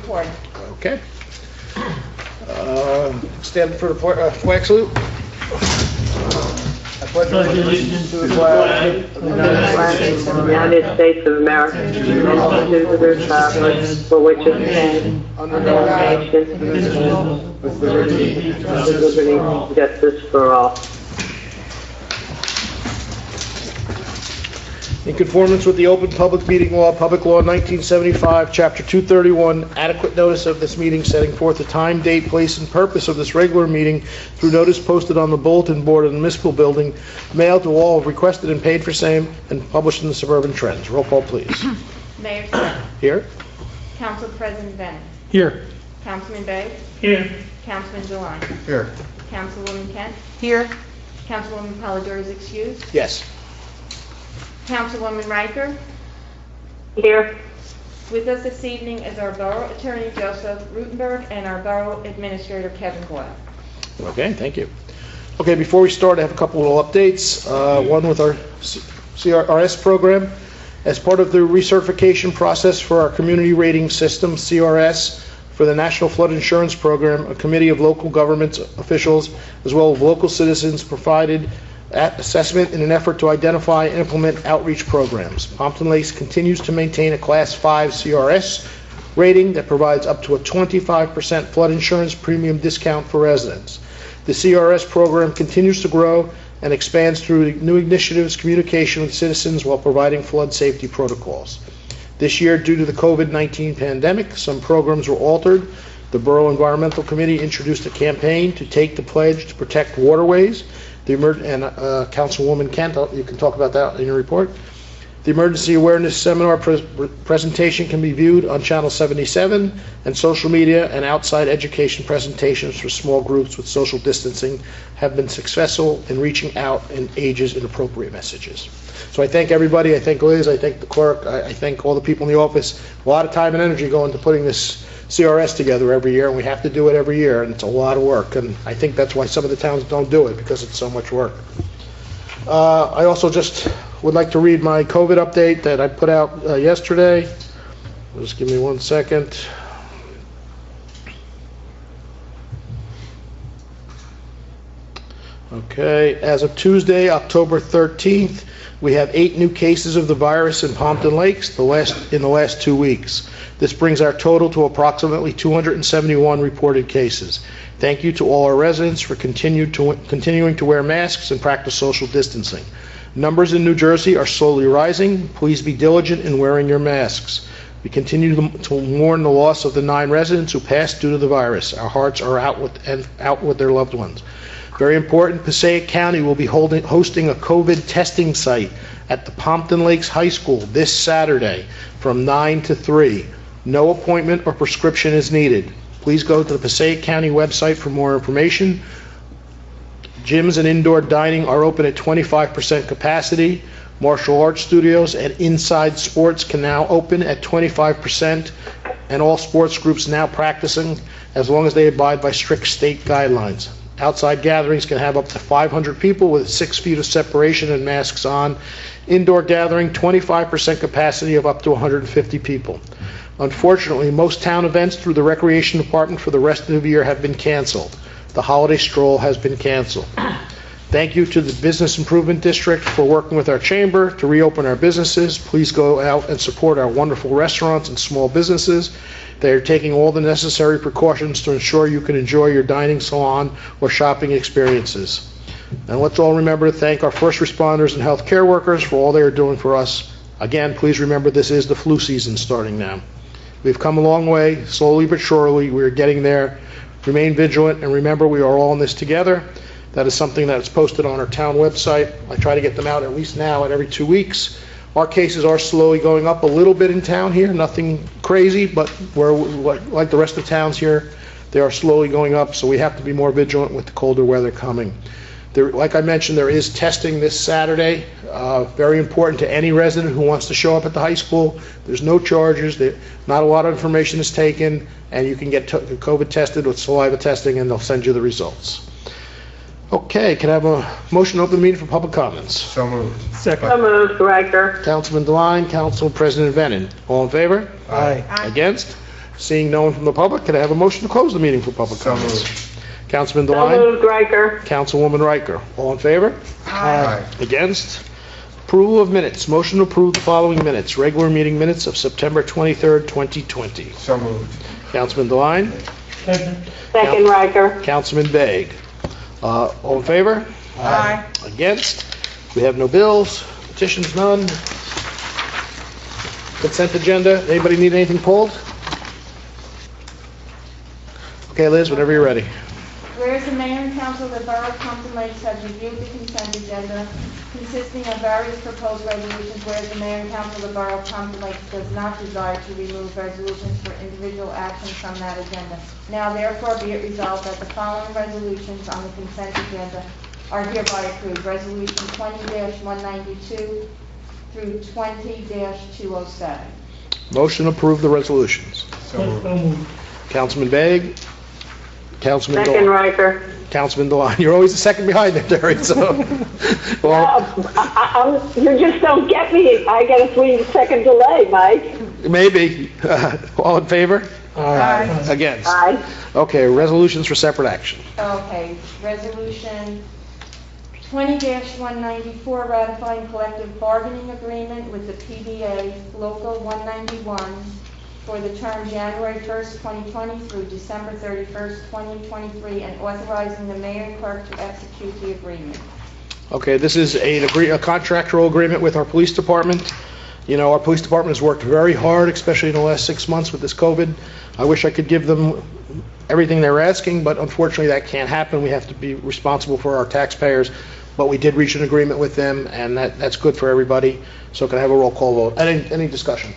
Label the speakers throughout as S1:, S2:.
S1: report.
S2: Okay. Stand for the flag salute. I pledge allegiance to the flag of the
S3: United States of America, and to the republic for which it stands, one nation,
S2: with liberty and justice for all.
S3: justice for all.
S2: In conformance with the Open Public Meeting Law, Public Law 1975, Chapter 231, adequate notice of this meeting setting forth the time, date, place, and purpose of this regular meeting through notice posted on the bulletin board of the municipal building, mailed to all requested and paid for same, and published in the Suburban Trends. Roll call, please.
S1: Mayor Smith.
S2: Here?
S1: Council President Bennett.
S2: Here.
S1: Councilman Bay.
S4: Here.
S1: Councilman DeLine.
S2: Here.
S1: Councilwoman Kent.
S5: Here.
S1: Councilwoman Polidori is excused.
S2: Yes.
S1: Councilwoman Riker.
S3: Here,
S1: With us this evening is our Borough Attorney Joseph Rutenberg and our Borough Administrator Kevin Boyle.
S2: Okay, thank you. Okay, before we start, I have a couple little updates. One with our CRS program. As part of the recertification process for our community rating system, CRS, for the National Flood Insurance Program, a committee of local government officials as well as local citizens provided assessment in an effort to identify and implement outreach programs. Pompton Lakes continues to maintain a Class 5 CRS rating that provides up to a 25% flood insurance premium discount for residents. The CRS program continues to grow and expands through new initiatives, communication with citizens while providing flood safety protocols. This year, due to the COVID-19 pandemic, some programs were altered. The Borough Environmental Committee introduced a campaign to take the pledge to protect waterways. Councilwoman Kent, you can talk about that in your report. The Emergency Awareness Seminar presentation can be viewed on Channel 77, and social media and outside education presentations for small groups with social distancing have been successful in reaching out and ages inappropriate messages. So I thank everybody. I thank Liz. I thank the clerk. I thank all the people in the office. A lot of time and energy go into putting this CRS together every year, and we have to do it every year, and it's a lot of work, and I think that's why some of the towns don't do it, because it's so much work. I also just would like to read my COVID update that I put out yesterday. Just give me 1 second. Okay, as of Tuesday, October 13th, we have 8 new cases of the virus in Pompton Lakes in the last 2 weeks. This brings our total to approximately 271 reported cases. Thank you to all our residents for continuing to wear masks and practice social distancing. Numbers in New Jersey are slowly rising. Please be diligent in wearing your masks. We continue to mourn the loss of the 9 residents who passed due to the virus. Our hearts are out with their loved ones. Very important, Passaic County will be hosting a COVID testing site at the Pompton Lakes High School this Saturday from 9 to 3. No appointment or prescription is needed. Please go to the Passaic County website for more information. Gyms and indoor dining are open at 25% capacity. Martial arts studios and inside sports can now open at 25%, and all sports groups now practicing as long as they abide by strict state guidelines. Outside gatherings can have up to 500 people with 6 feet of separation and masks on. Indoor gathering, 25% capacity of up to 150 people. Unfortunately, most town events through the Recreation Department for the rest of the year have been canceled. The holiday stroll has been canceled. Thank you to the Business Improvement District for working with our chamber to reopen our businesses. Please go out and support our wonderful restaurants and small businesses. They are taking all the necessary precautions to ensure you can enjoy your dining salon or shopping experiences. And let's all remember to thank our first responders and healthcare workers for all they are doing for us. Again, please remember this is the flu season starting now. We've come a long way, slowly but surely. We're getting there. Remain vigilant, and remember we are all in this together. That is something that is posted on our town website. I try to get them out at least now at every 2 weeks. Our cases are slowly going up a little bit in town here, nothing crazy, but we're like the rest of towns here, they are slowly going up, so we have to be more vigilant with the colder weather coming. Like I mentioned, there is testing this Saturday. Very important to any resident who wants to show up at the high school. There's no charges. Not a lot of information is taken, and you can get COVID tested with saliva testing, and they'll send you the results. Okay, can I have a motion to open the meeting for public comments?
S4: So moved.
S5: Second.
S3: so moved, Riker.
S2: Councilman DeLine, Council President Venon. All in favor?
S4: Aye.
S2: Against? Seeing no one from the public, can I have a motion to close the meeting for public comments? Councilman
S3: So
S2: Devine?
S3: moved, Riker.
S2: Councilwoman Riker. All in favor?
S4: Aye.
S2: Against? Approval of minutes. Motion to approve the following minutes. Regular meeting minutes of September 23rd, 2020.
S4: So moved.
S2: Councilman Devine?
S3: Second, Riker.
S2: Councilman Begg. All in favor?
S1: Aye.
S2: Against? We have no bills, petitions, none. Consent agenda. Anybody need anything pulled? Okay, Liz, whenever you're ready.
S1: Whereas the mayor and council of the Borough of Compton Lakes have reviewed the consent agenda consisting of various proposed resolutions, whereas the mayor and council of the Borough of Compton Lakes does not desire to remove resolutions for individual actions from that agenda. Now therefore be it resolved that the following resolutions on the consent agenda are hereby approved. Resolution 20-192 through 20-207.
S2: Motion to approve the resolutions.
S4: So moved.
S2: Councilman Begg. Councilman
S3: Second,
S2: Deline.
S3: Riker.
S2: Councilman Deline. You're always a second behind there, Terry, so. Well,
S3: You just don't get me. I get a 3-second delay, Mike.
S2: maybe. All in favor?
S1: Aye.
S2: Against?
S3: Aye.
S2: Okay, resolutions for separate action.
S1: Okay, resolution 20-194, ratifying collective bargaining agreement with the PBA Local 191 for the term January 1st, 2020 through December 31st, 2023, and authorizing the mayor and clerk to execute the agreement.
S2: Okay, this is a contractual agreement with our police department. You know, our police department has worked very hard, especially in the last 6 months with this COVID. I wish I could give them everything they're asking, but unfortunately that can't happen. We have to be responsible for our taxpayers. But we did reach an agreement with them, and that's good for everybody. So can I have a roll call vote? Any discussion?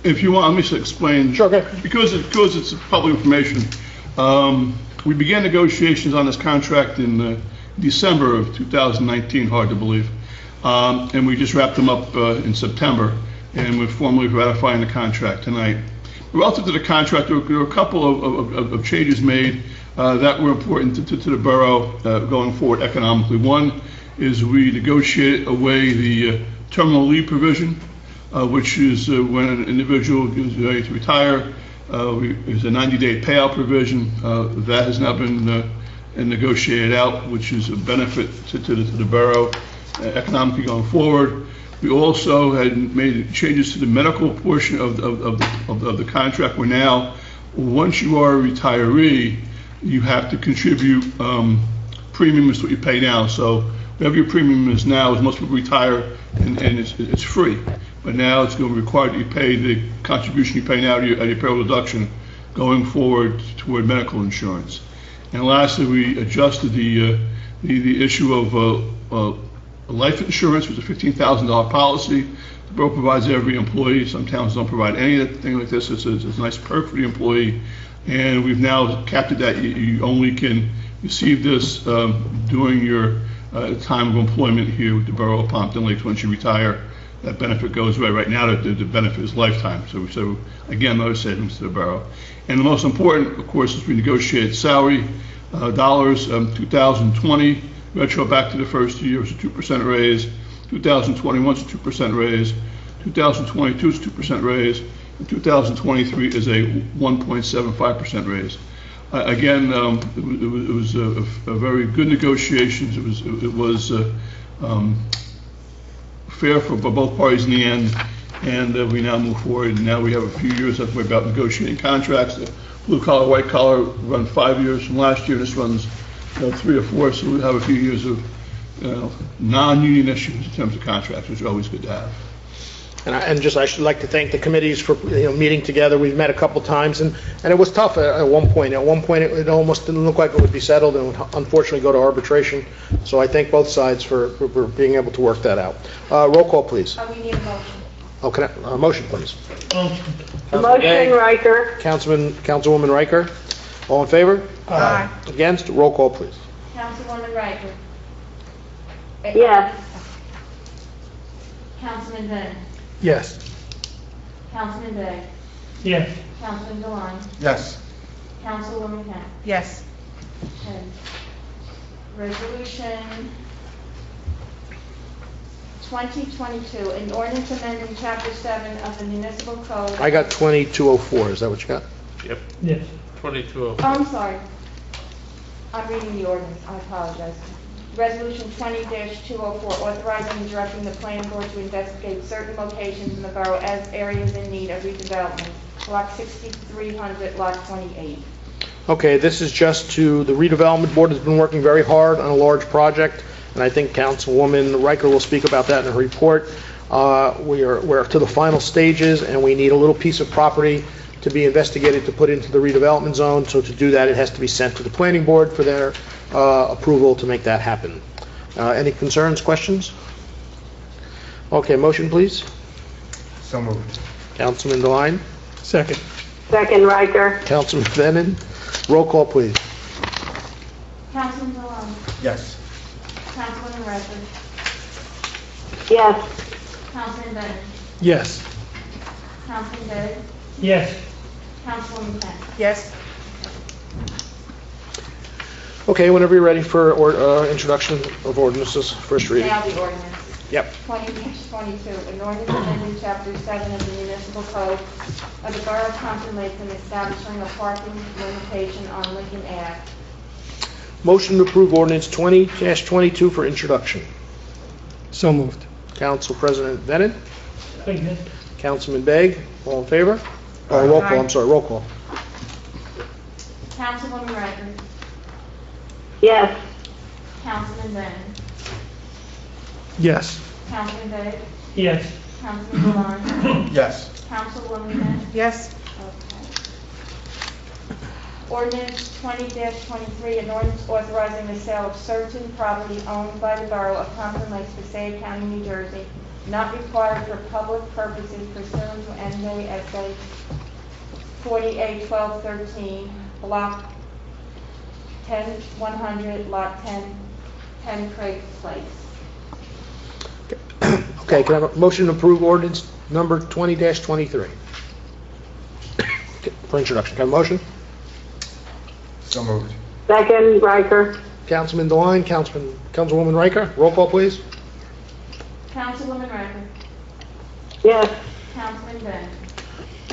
S5: If you want, let me just explain.
S2: Sure, okay.
S5: Because it's public information. We began negotiations on this contract in December of 2019, hard to believe. And we just wrapped them up in September, and we're formally ratifying the contract tonight. Relative to the contract, there were a couple of changes made that were important to the borough going forward economically. One is we negotiated away the terminal leave provision, which is when an individual is ready to retire. There's a 90-day payout provision. That has now been negotiated out, which is a benefit to the borough economically going forward. We also had made changes to the medical portion of the contract, where now, once you are a retiree, you have to contribute premiums to what you pay now. So whatever your premium is now, as most people retire, and it's free. But now it's going to require that you pay the contribution you pay now to your payroll deduction going forward toward medical insurance. And lastly, we adjusted the issue of life insurance, which is a $15,000 policy. The borough provides every employee. Some towns don't provide anything like this. It's a nice perk for the employee. And we've now capped it that you only can receive this during your time of employment here with the borough of Pompton Lakes. Once you retire, that benefit goes away. Right now, the benefit is lifetime. So again, those savings to the borough. And the most important, of course, is we negotiate salary dollars. 2020, retro back to the first year, was a 2% raise. 2021 is a 2% raise. 2022 is a 2% raise. And 2023 is a 1.75% raise. Again, it was a very good negotiations. It was fair for both parties in the end, and we now move forward. And now we have a few years left about negotiating contracts. The blue collar, white collar run 5 years from last year. This runs 3 or 4, so we have a few years of non-union issues in terms of contracts, which are always good to have.
S2: And I should like to thank the committees for meeting together. We've met a couple times, and it was tough at one point. At one point, it almost didn't look like it would be settled, and would unfortunately go to arbitration. So I thank both sides for being able to work that out. Roll call, please.
S1: We need a motion.
S2: Oh, motion, please.
S3: Motion, Riker.
S2: Councilwoman Riker. All in favor?
S1: Aye.
S2: Against? Roll call, please.
S1: Councilwoman Riker.
S3: Yes.
S1: Councilman Bennett.
S2: Yes.
S1: Councilman Begg.
S4: Yes.
S1: Councilman Deline.
S4: Yes.
S1: Councilwoman Kent.
S6: Yes.
S1: And resolution 2022, an ordinance amending Chapter 7 of the Municipal Code.
S2: I got 2204, is that what you got?
S6: Yep,
S4: Yes.
S6: 22.
S1: Oh, I'm sorry. I'm reading the ordinance, I apologize. Resolution 20-204, authorizing and directing the planning board to investigate certain locations in the borough as areas in need of redevelopment. Block 6300, lot 28.
S2: Okay, this is just to, the redevelopment board has been working very hard on a large project, and I think Councilwoman Riker will speak about that in her report. We're to the final stages, and we need a little piece of property to be investigated to put into the redevelopment zone. So to do that, it has to be sent to the planning board for their approval to make that happen. Any concerns, questions? Okay, motion, please.
S7: So moved.
S2: Councilman Devine,
S4: Second.
S3: Second, Riker.
S2: Councilman Bennett, roll call, please.
S1: Councilman Dewan.
S7: Yes.
S1: Councilwoman Riker.
S3: Yes.
S1: Councilman Bennett.
S4: Yes.
S1: Councilman Day.
S4: Yes.
S1: Councilwoman Kent.
S8: Yes.
S2: Okay, whenever you're ready for introduction of ordinances, first reading.
S1: Now the ordinance.
S2: Yep.
S1: 20-22, an ordinance amending Chapter 7 of the Municipal Code of the Borough of Compton Lakes and establishing a parking limitation on Lincoln Ave.
S2: Motion to approve ordinance 20-22 for introduction.
S4: So moved.
S2: Council President Bennett,
S4: Second.
S2: Councilman Begg, all in favor? Roll call, I'm sorry, roll call.
S1: Councilwoman Riker.
S3: Yes.
S1: Councilman Bennett.
S4: Yes.
S1: Councilman Day.
S4: Yes.
S1: Councilman Dewan.
S7: Yes.
S1: Councilwoman Kent.
S8: Yes.
S1: Okay. Ordinance 20-23, an ordinance authorizing the sale of certain property owned by the Borough of Compton Lakes, Passaic County, New Jersey, not required for public purposes pursuant to NJSA 40A-1213, Block 10-100, Lot 10 Craig Place.
S2: Okay, can I have a motion to approve ordinance number 20-23? For introduction, can I have a motion?
S7: So moved.
S3: Second, Riker.
S2: Councilman DeWine, Councilwoman Riker, roll call, please.
S1: Councilwoman Riker.
S3: Yes.
S1: Councilman Bennett.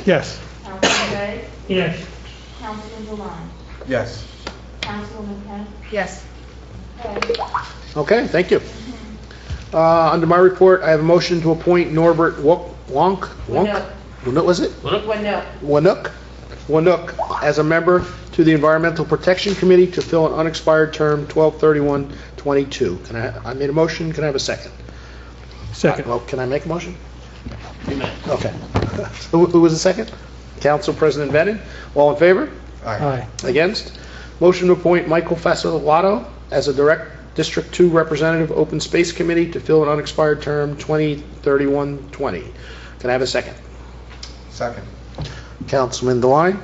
S4: Yes.
S1: Councilman Day.
S4: Yes.
S1: Councilman Dewan.
S7: Yes.
S1: Councilwoman Kent.
S8: Yes.
S1: Okay.
S2: Okay, thank you. Under my report, I have a motion to appoint Norbert Wonk? What was it? Wanook as a member to the Environmental Protection Committee to fill an unexpired term 12/31/22. I made a motion, can I have a second?
S4: Second.
S2: Well, can I make a motion? Okay. Who was the second? Council President Bennett. All in favor?
S4: Aye.
S2: Against? Motion to appoint Michael Fasolato as a District 2 Representative, Open Space Committee to fill an unexpired term 20/31/20. Can I have a second?
S7: Second.
S2: Councilman DeWine.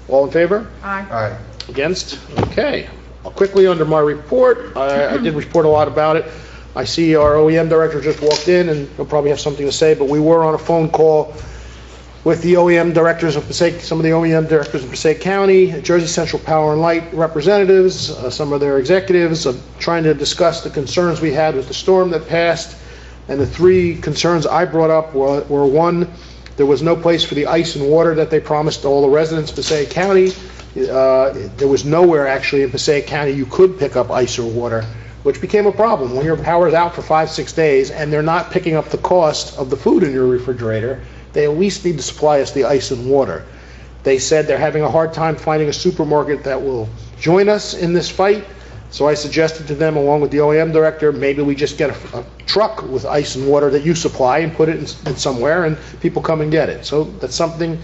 S2: All in favor?
S8: Aye.
S7: Aye.
S2: Against? Okay. Quickly under my report, I did report a lot about it. I see our OEM director just walked in, and he'll probably have something to say, but we were on a phone call with the OEM directors of Passaic, some of the OEM directors of Passaic County, Jersey Central Power and Light representatives, some of their executives, trying to discuss the concerns we had with the storm that passed. And the three concerns I brought up were one, there was no place for the ice and water that they promised all the residents of Passaic County. There was nowhere actually in Passaic County you could pick up ice or water, which became a problem. When your power's out for 5-6 days and they're not picking up the cost of the food in your refrigerator, they at least need to supply us the ice and water. They said they're having a hard time finding a supermarket that will join us in this fight. So I suggested to them, along with the OEM director, maybe we just get a truck with ice and water that you supply and put it in somewhere and people come and get it. So that's something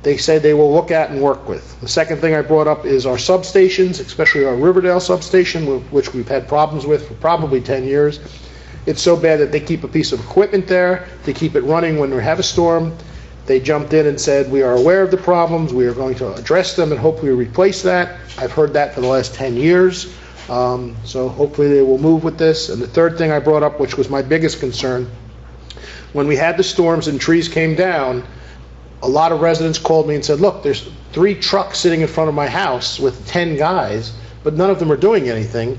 S2: they said they will look at and work with. The second thing I brought up is our substations, especially our Riverdale substation, which we've had problems with for probably 10 years. It's so bad that they keep a piece of equipment there to keep it running when we have a storm. They jumped in and said, we are aware of the problems, we are going to address them and hopefully replace that. I've heard that for the last 10 years. So hopefully they will move with this. And the third thing I brought up, which was my biggest concern, when we had the storms and trees came down, a lot of residents called me and said, look, there's 3 trucks sitting in front of my house with 10 guys, but none of them are doing anything.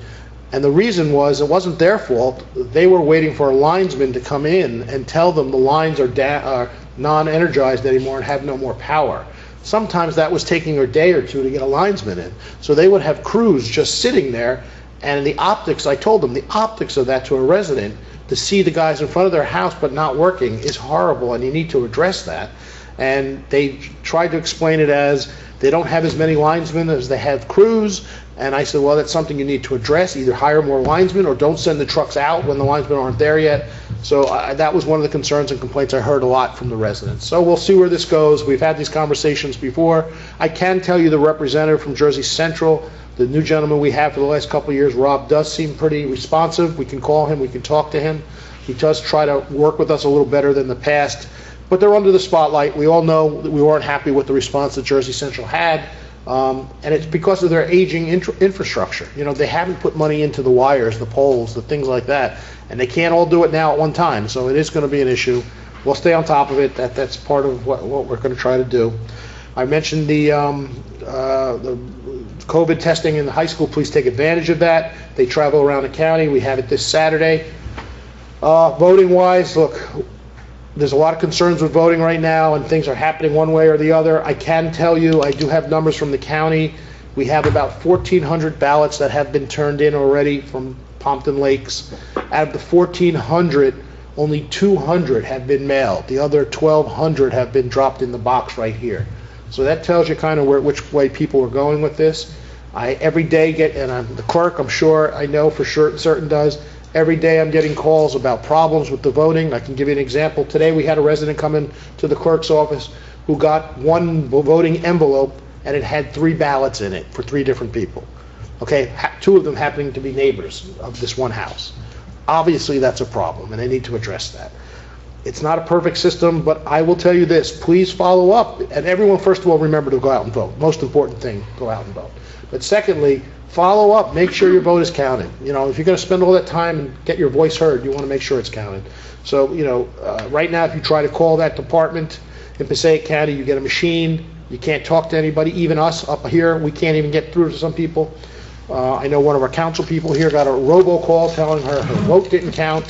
S2: And the reason was, it wasn't their fault. They were waiting for a linesman to come in and tell them the lines are non-energized anymore and have no more power. Sometimes that was taking a day or two to get a linesman in. So they would have crews just sitting there, and the optics, I told them, the optics of that to a resident, to see the guys in front of their house but not working, is horrible, and you need to address that. And they tried to explain it as they don't have as many linesmen as they have crews. And I said, well, that's something you need to address. Either hire more linesmen or don't send the trucks out when the linesmen aren't there yet. So that was one of the concerns and complaints I heard a lot from the residents. So we'll see where this goes. We've had these conversations before. I can tell you the representative from Jersey Central, the new gentleman we have for the last couple of years, Rob, does seem pretty responsive. We can call him, we can talk to him. He does try to work with us a little better than the past. But they're under the spotlight. We all know that we weren't happy with the response that Jersey Central had. And it's because of their aging infrastructure. You know, they haven't put money into the wires, the poles, the things like that. And they can't all do it now at one time. So it is going to be an issue. We'll stay on top of it. That's part of what we're going to try to do. I mentioned the COVID testing in the high school. Please take advantage of that. They travel around the county. We have it this Saturday. Voting-wise, look, there's a lot of concerns with voting right now, and things are happening one way or the other. I can tell you, I do have numbers from the county. We have about 1,400 ballots that have been turned in already from Pompton Lakes. Out of the 1,400, only 200 have been mailed. The other 1,200 have been dropped in the box right here. So that tells you kind of which way people are going with this. I every day get, and I'm the clerk, I'm sure, I know for sure, certain does, every day I'm getting calls about problems with the voting. I can give you an example. Today we had a resident come in to the clerk's office who got one voting envelope and it had 3 ballots in it for 3 different people. Okay, 2 of them happening to be neighbors of this one house. Obviously that's a problem and they need to address that. It's not a perfect system, but I will tell you this, please follow up. And everyone, first of all, remember to go out and vote. Most important thing, go out and vote. But secondly, follow up, make sure your vote is counted. You know, if you're going to spend all that time and get your voice heard, you want to make sure it's counted. So, you know, right now, if you try to call that department in Passaic County, you get a machine, you can't talk to anybody, even us up here, we can't even get through to some people. I know one of our council people here got a robocall telling her vote didn't count.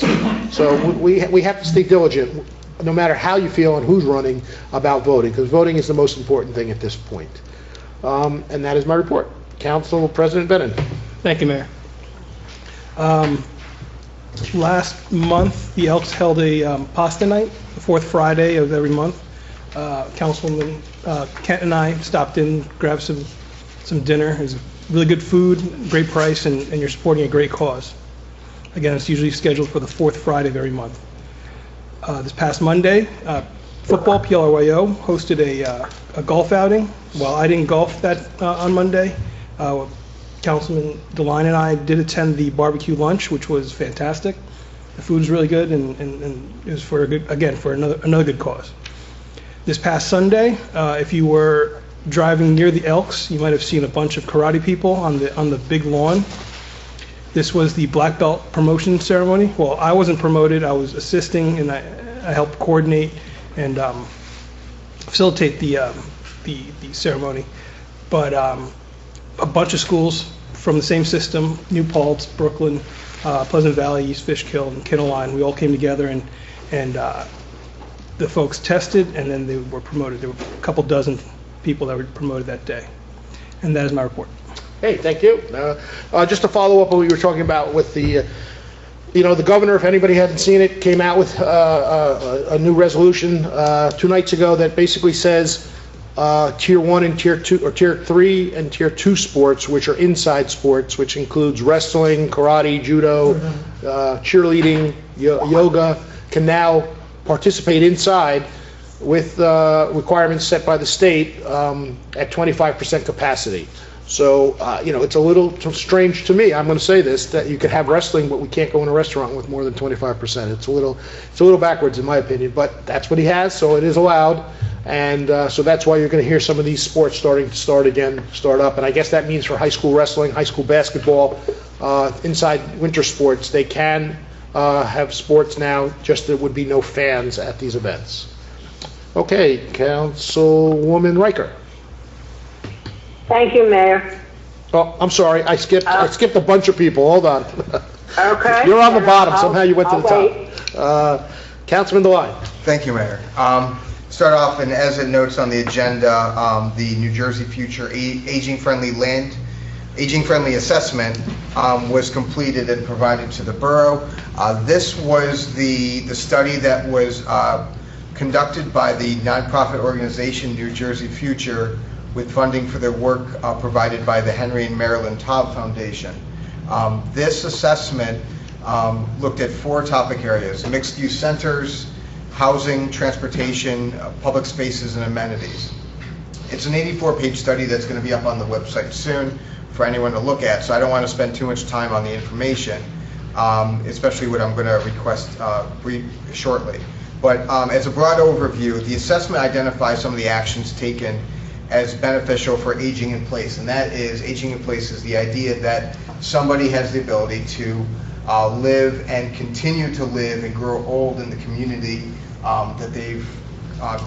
S2: So we have to stay diligent, no matter how you feel and who's running, about voting, because voting is the most important thing at this point. And that is my report. Council President Bennett.
S4: Thank you, Mayor. Last month, the Elks held a pasta night, the 4th Friday of every month. Councilman Kent and I stopped in, grabbed some dinner. It was really good food, great price, and you're supporting a great cause. Again, it's usually scheduled for the 4th Friday of every month. This past Monday, football, PLRYO, hosted a golf outing. While I didn't golf that on Monday, Councilman DeLine and I did attend the barbecue lunch, which was fantastic. The food was really good, and it was for another good cause. This past Sunday, if you were driving near the Elks, you might have seen a bunch of karate people on the big lawn. This was the black belt promotion ceremony. Well, I wasn't promoted. I was assisting, and I helped coordinate and facilitate the ceremony. But a bunch of schools from the same system, New Paltz, Brooklyn, Pleasant Valley, East Fishkill, and Kinnelline, we all came together and the folks tested, and then they were promoted. There were a couple dozen people that were promoted that day. And that is my report.
S2: Hey, thank you. Just to follow up on what you were talking about with the, the governor, if anybody hadn't seen it, came out with a new resolution 2 nights ago that basically says Tier 1 and Tier 2, or Tier 3 and Tier 2 sports, which are inside sports, which includes wrestling, karate, judo, cheerleading, yoga, can now participate inside with requirements set by the state at 25% capacity. So, it's a little strange to me, I'm going to say this, that you could have wrestling, but we can't go in a restaurant with more than 25%. It's a little backwards in my opinion, but that's what he has, so it is allowed. And so that's why you're going to hear some of these sports start up. And I guess that means for high school wrestling, high school basketball, inside winter sports, they can have sports now, just there would be no fans at these events. Okay, Councilwoman Riker.
S3: Thank you, Mayor.
S2: Oh, I'm sorry, I skipped a bunch of people, hold on.
S3: Okay.
S2: You're on the bottom, somehow you went to the
S3: I'll
S2: top. Councilman Devine.
S7: Thank you, Mayor. Start off, and as it notes on the agenda, the New Jersey Future Aging-Friendly Assessment was completed and provided to the borough. This was the study that was conducted by the nonprofit organization New Jersey Future with funding for their work provided by the Henry and Marilyn Taub Foundation. This assessment looked at 4 topic areas: mixed-use centers, housing, transportation, public spaces, and amenities. It's an 84-page study that's going to be up on the website soon for anyone to look at, so I don't want to spend too much time on the information, especially what I'm going to request shortly. But as a broad overview, the assessment identifies some of the actions taken as beneficial for aging in place, and that is, aging in place is the idea that somebody has the ability to live and continue to live and grow old in the community that they've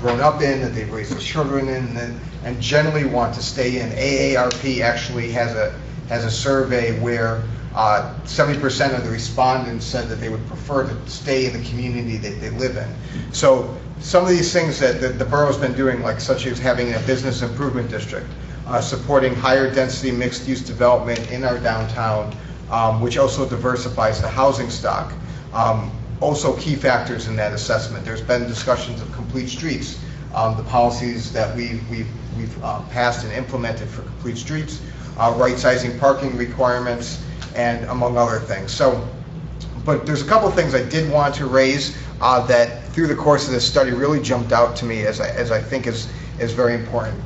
S7: grown up in, that they've raised their children in, and generally want to stay in. AARP actually has a survey where 70% of the respondents said that they would prefer to stay in the community that they live in. So some of these things that the borough's been doing, like such as having a business improvement district, supporting higher density mixed use development in our downtown, which also diversifies the housing stock. Also key factors in that assessment. There's been discussions of complete streets, the policies that we've passed and implemented for complete streets, right-sizing parking requirements, and among other things. So, but there's a couple of things I did want to raise that through the course of this study really jumped out to me as I think is very important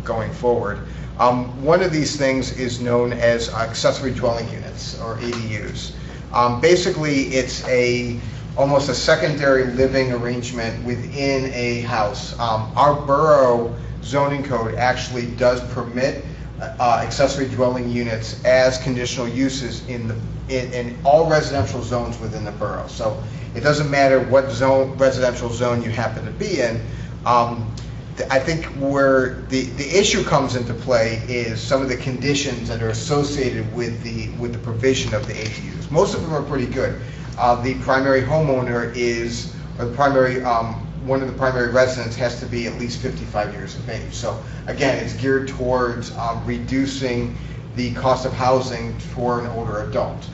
S7: going forward. One of these things is known as accessory dwelling units, or ADUs. Basically, it's almost a secondary living arrangement within a house. Our borough zoning code actually does permit accessory dwelling units as conditional uses in all residential zones within the borough. So it doesn't matter what residential zone you happen to be in. I think where the issue comes into play is some of the conditions that are associated with the provision of the ADUs. Most of them are pretty good. The primary homeowner one of the primary residents has to be at least 55 years of age. So again, it's geared towards reducing the cost of housing for an older adult.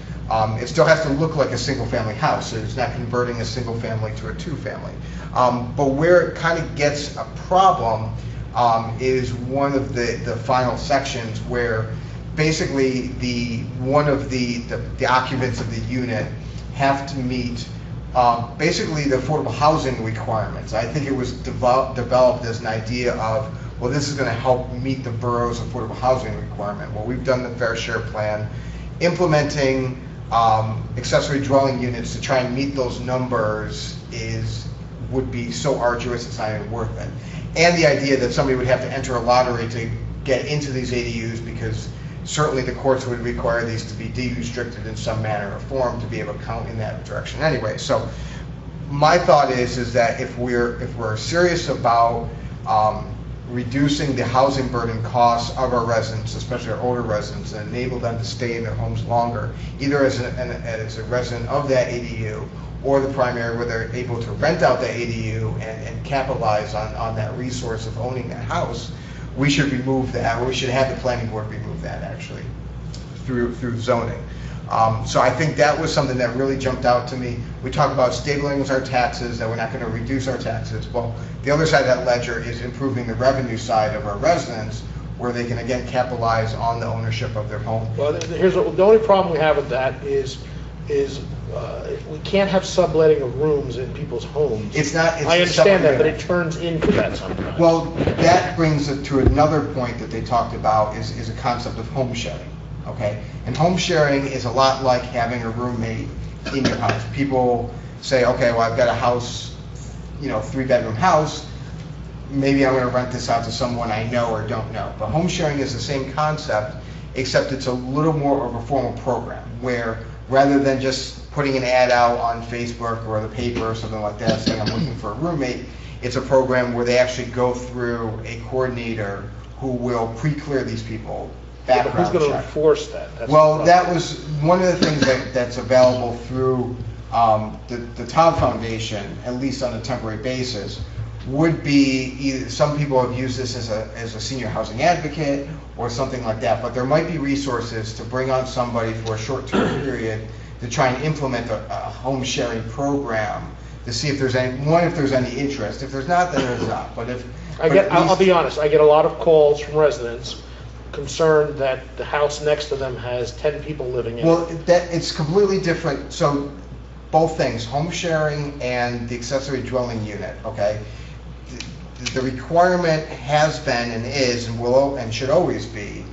S7: It still has to look like a single-family house. So it's not converting a single family to a two-family. But where it kind of gets a problem is one of the final sections where basically one of the occupants of the unit have to meet basically the affordable housing requirements. I think it was developed as an idea of, well, this is going to help meet the borough's affordable housing requirement. Well, we've done the fair share plan, implementing accessory dwelling units to try and meet those numbers would be so arduous it's not even worth it. And the idea that somebody would have to enter a lottery to get into these ADUs, because certainly the courts would require these to be de-restricted in some manner or form to be able to count in that direction anyway. So my thought is that if we're serious about reducing the housing burden costs of our residents, especially our older residents, and enable them to stay in their homes longer, either as a resident of that ADU or the primary, where they're able to rent out the ADU and capitalize on that resource of owning that house, we should remove that, or we should have the planning board remove that actually through zoning. So I think that was something that really jumped out to me. We talk about stabilizing our taxes, that we're not going to reduce our taxes. Well, the other side of that ledger is improving the revenue side of our residents, where they can again capitalize on the ownership of their home.
S2: Well, the only problem we have with that is we can't have subletting of rooms in people's homes. I understand that, but it turns into that sometimes.
S7: Well, that brings it to another point that they talked about is a concept of home sharing. Okay, and home sharing is a lot like having a roommate in your house. People say, okay, well, I've got a house, 3-bedroom house. Maybe I'm going to rent this out to someone I know or don't know. But home sharing is the same concept, except it's a little more of a formal program, where rather than just putting an ad out on Facebook or the paper or something like that saying I'm looking for a roommate, it's a program where they actually go through a coordinator who will pre-clear these people
S2: But who's
S7: background
S2: going to
S7: check.
S2: enforce that? That's the
S7: Well,
S2: problem.
S7: that was one of the things that's available through the Todd Foundation, at least on a temporary basis, would be either, some people have used this as a senior housing advocate or something like that, but there might be resources to bring on somebody for a short-term period to try and implement a home sharing program to see if there's any interest. If there's not, then there's not. But if
S2: I'll be honest, I get a lot of calls from residents concerned that the house next to them has 10 people living in it.
S7: Well, it's completely different. So both things, home sharing and the accessory dwelling unit, okay? The requirement has been and is and will and should always be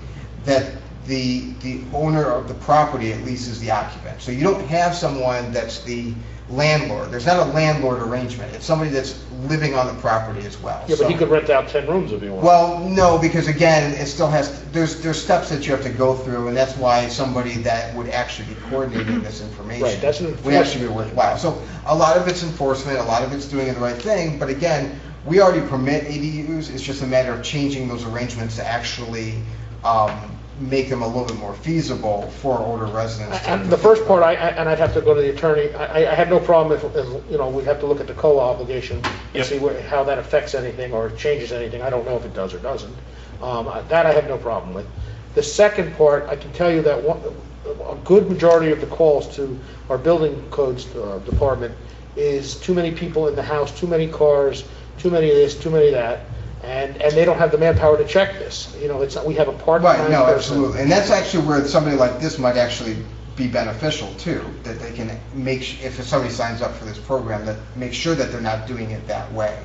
S7: that the owner of the property at least is the occupant. So you don't have someone that's the landlord. There's not a landlord arrangement. It's somebody that's living on the property as well.
S2: Yeah, but he could rent out 10 rooms if he wants.
S7: Well, no, because again, it still has, there's steps that you have to go through, and that's why somebody that would actually be coordinating this information
S2: Right, that's an
S7: would actually be worthwhile. So a lot of it's enforcement, a lot of it's doing the right thing, but again, we already permit ADUs. It's just a matter of changing those arrangements to actually make them a little bit more feasible for older residents.
S2: And the first part, and I'd have to go to the attorney, I have no problem if we'd have to look at the COA obligation and see how that affects anything or changes anything. I don't know if it does or doesn't. That I have no problem with. The second part, I can tell you that a good majority of the calls to our building codes department is too many people in the house, too many cars, too many of this, too many of that. And they don't have the manpower to check this. We have a part-time
S7: Right, no,
S2: person.
S7: absolutely. And that's actually where somebody like this might actually be beneficial too, that they can if somebody signs up for this program, that make sure that they're not doing it that way,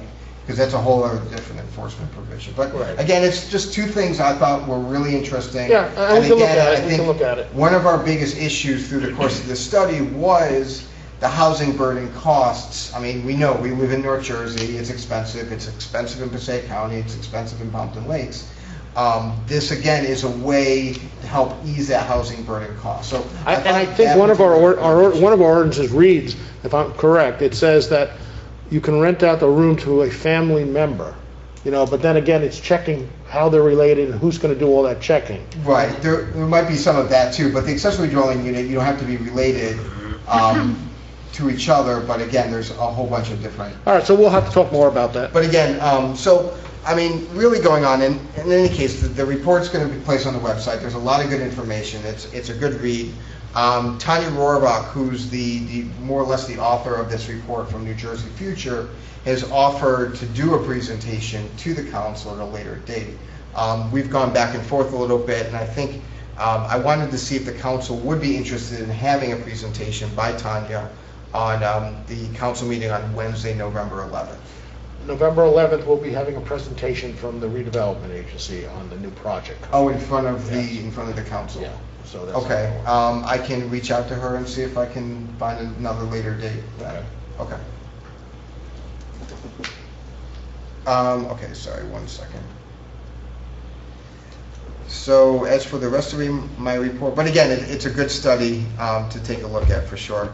S7: because that's a whole other different enforcement provision. But
S2: Right.
S7: again, it's just two things I thought were really interesting.
S2: Yeah, and we can look
S7: again,
S2: at it,
S7: I
S2: we
S7: think
S2: can look at it.
S7: one of our biggest issues through the course of this study was the housing burden costs. I mean, we know we live in North Jersey, it's expensive in Passaic County, it's expensive in Pompton Lakes. This again is a way to help ease that housing burden cost. So
S2: I think one of our ordinances reads, if I'm correct, it says that you can rent out the room to a family member, but then again, it's checking how they're related and who's going to do all that checking.
S7: Right, there might be some of that too, but the accessory dwelling unit, you don't have to be related to each other, but again, there's a whole bunch of different.
S2: All right, so we'll have to talk more about that.
S7: But again, really going on, in any case, the report's going to be placed on the website. There's a lot of good information. It's a good read. Tanya Rohrbach, who's the more or less the author of this report from New Jersey Future, has offered to do a presentation to the council at a later date. We've gone back and forth a little bit, and I think I wanted to see if the council would be interested in having a presentation by Tanya on the council meeting on Wednesday, November 11th.
S2: November 11th, we'll be having a presentation from the redevelopment agency on the new project.
S7: Oh, in front of the council.
S2: Yeah. So that's
S7: Okay. I can reach out to her and see if I can find another later date. Okay. Okay. Sorry. 1 second. So as for the rest of my report, but again, it's a good study to take a look at for sure.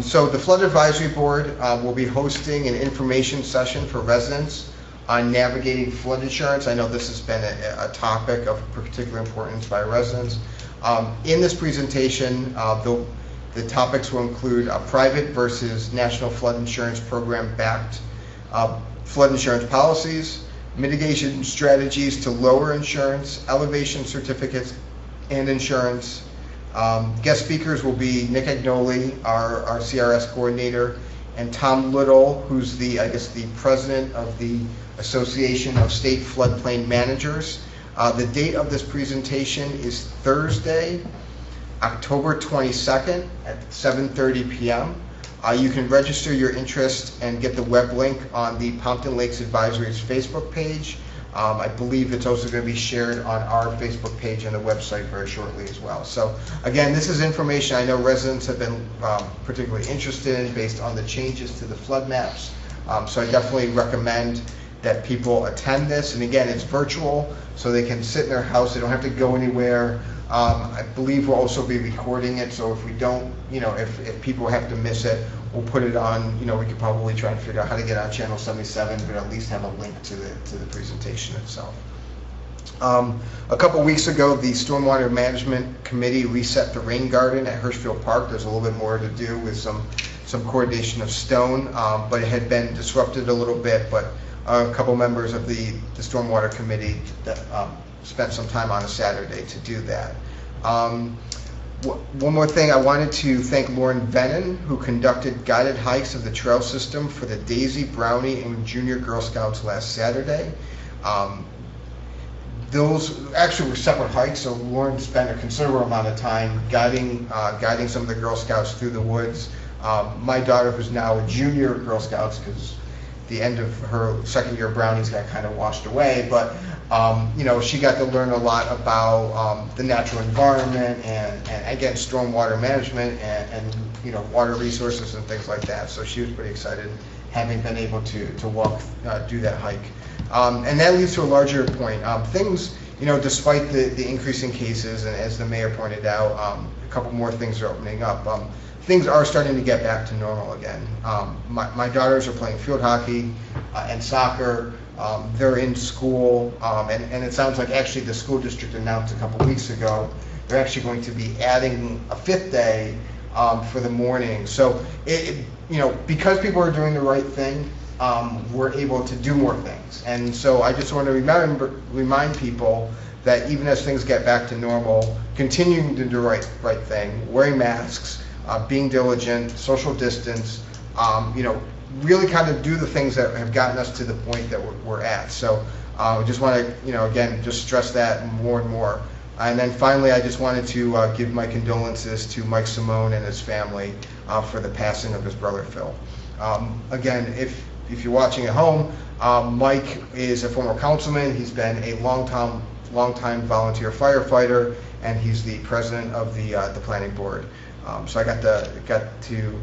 S7: So the Flood Advisory Board will be hosting an information session for residents on navigating flood insurance. I know this has been a topic of particular importance by residents. In this presentation, the topics will include private versus national flood insurance program backed flood insurance policies, mitigation strategies to lower insurance, elevation certificates and insurance. Guest speakers will be Nick Agnoli, our CRS coordinator, and Tom Little, who's the president of the Association of State Floodplain Managers. The date of this presentation is Thursday, October 22nd at 7:30 p.m. You can register your interest and get the web link on the Pompton Lakes Advisory's Facebook page. I believe it's also going to be shared on our Facebook page and the website very shortly as well. So again, this is information I know residents have been particularly interested in based on the changes to the flood maps. So I definitely recommend that people attend this. And again, it's virtual, so they can sit in their house. They don't have to go anywhere. I believe we'll also be recording it, so if we don't, if people have to miss it, we'll put it on, we could probably try and figure out how to get on channel 77, but at least have a link to the presentation itself. A couple weeks ago, the Stormwater Management Committee reset the rain garden at Hurstfield Park. There's a little bit more to do with some coordination of stone, but it had been disrupted a little bit. But a couple members of the Stormwater Committee that, spent some time on a Saturday to do that. One more thing, I wanted to thank Lauren Vennon, who conducted guided hikes of the trail system for the Daisy, Brownie, and Junior Girl Scouts last Saturday. Those actually were separate hikes, so Lauren spent a considerable amount of time guiding some of the Girl Scouts through the woods. My daughter, who's now a junior Girl Scouts, because the end of her second year Brownies got kind of washed away, but she got to learn a lot about the natural environment and again, stormwater management and water resources and things like that. So she was pretty excited having been able to walk, do that hike. And that leads to a larger point. Things, despite the increasing cases, and as the mayor pointed out, a couple more things are opening up. Things are starting to get back to normal again. My daughters are playing field hockey and soccer. They're in school, and it sounds like actually the school district announced a couple weeks ago they're actually going to be adding a 5th day for the morning. So because people are doing the right thing, we're able to do more things. And so I just want to remind people that even as things get back to normal, continuing to do the right thing, wearing masks, being diligent, social distance, really kind of do the things that have gotten us to the point that we're at. So I just want to, again, just stress that more and more. And then finally, I just wanted to give my condolences to Mike Simone and his family for the passing of his brother Phil. Again, if you're watching at home, Mike is a former councilman. He's been a long-time volunteer firefighter, and he's the president of the planning board. So I got to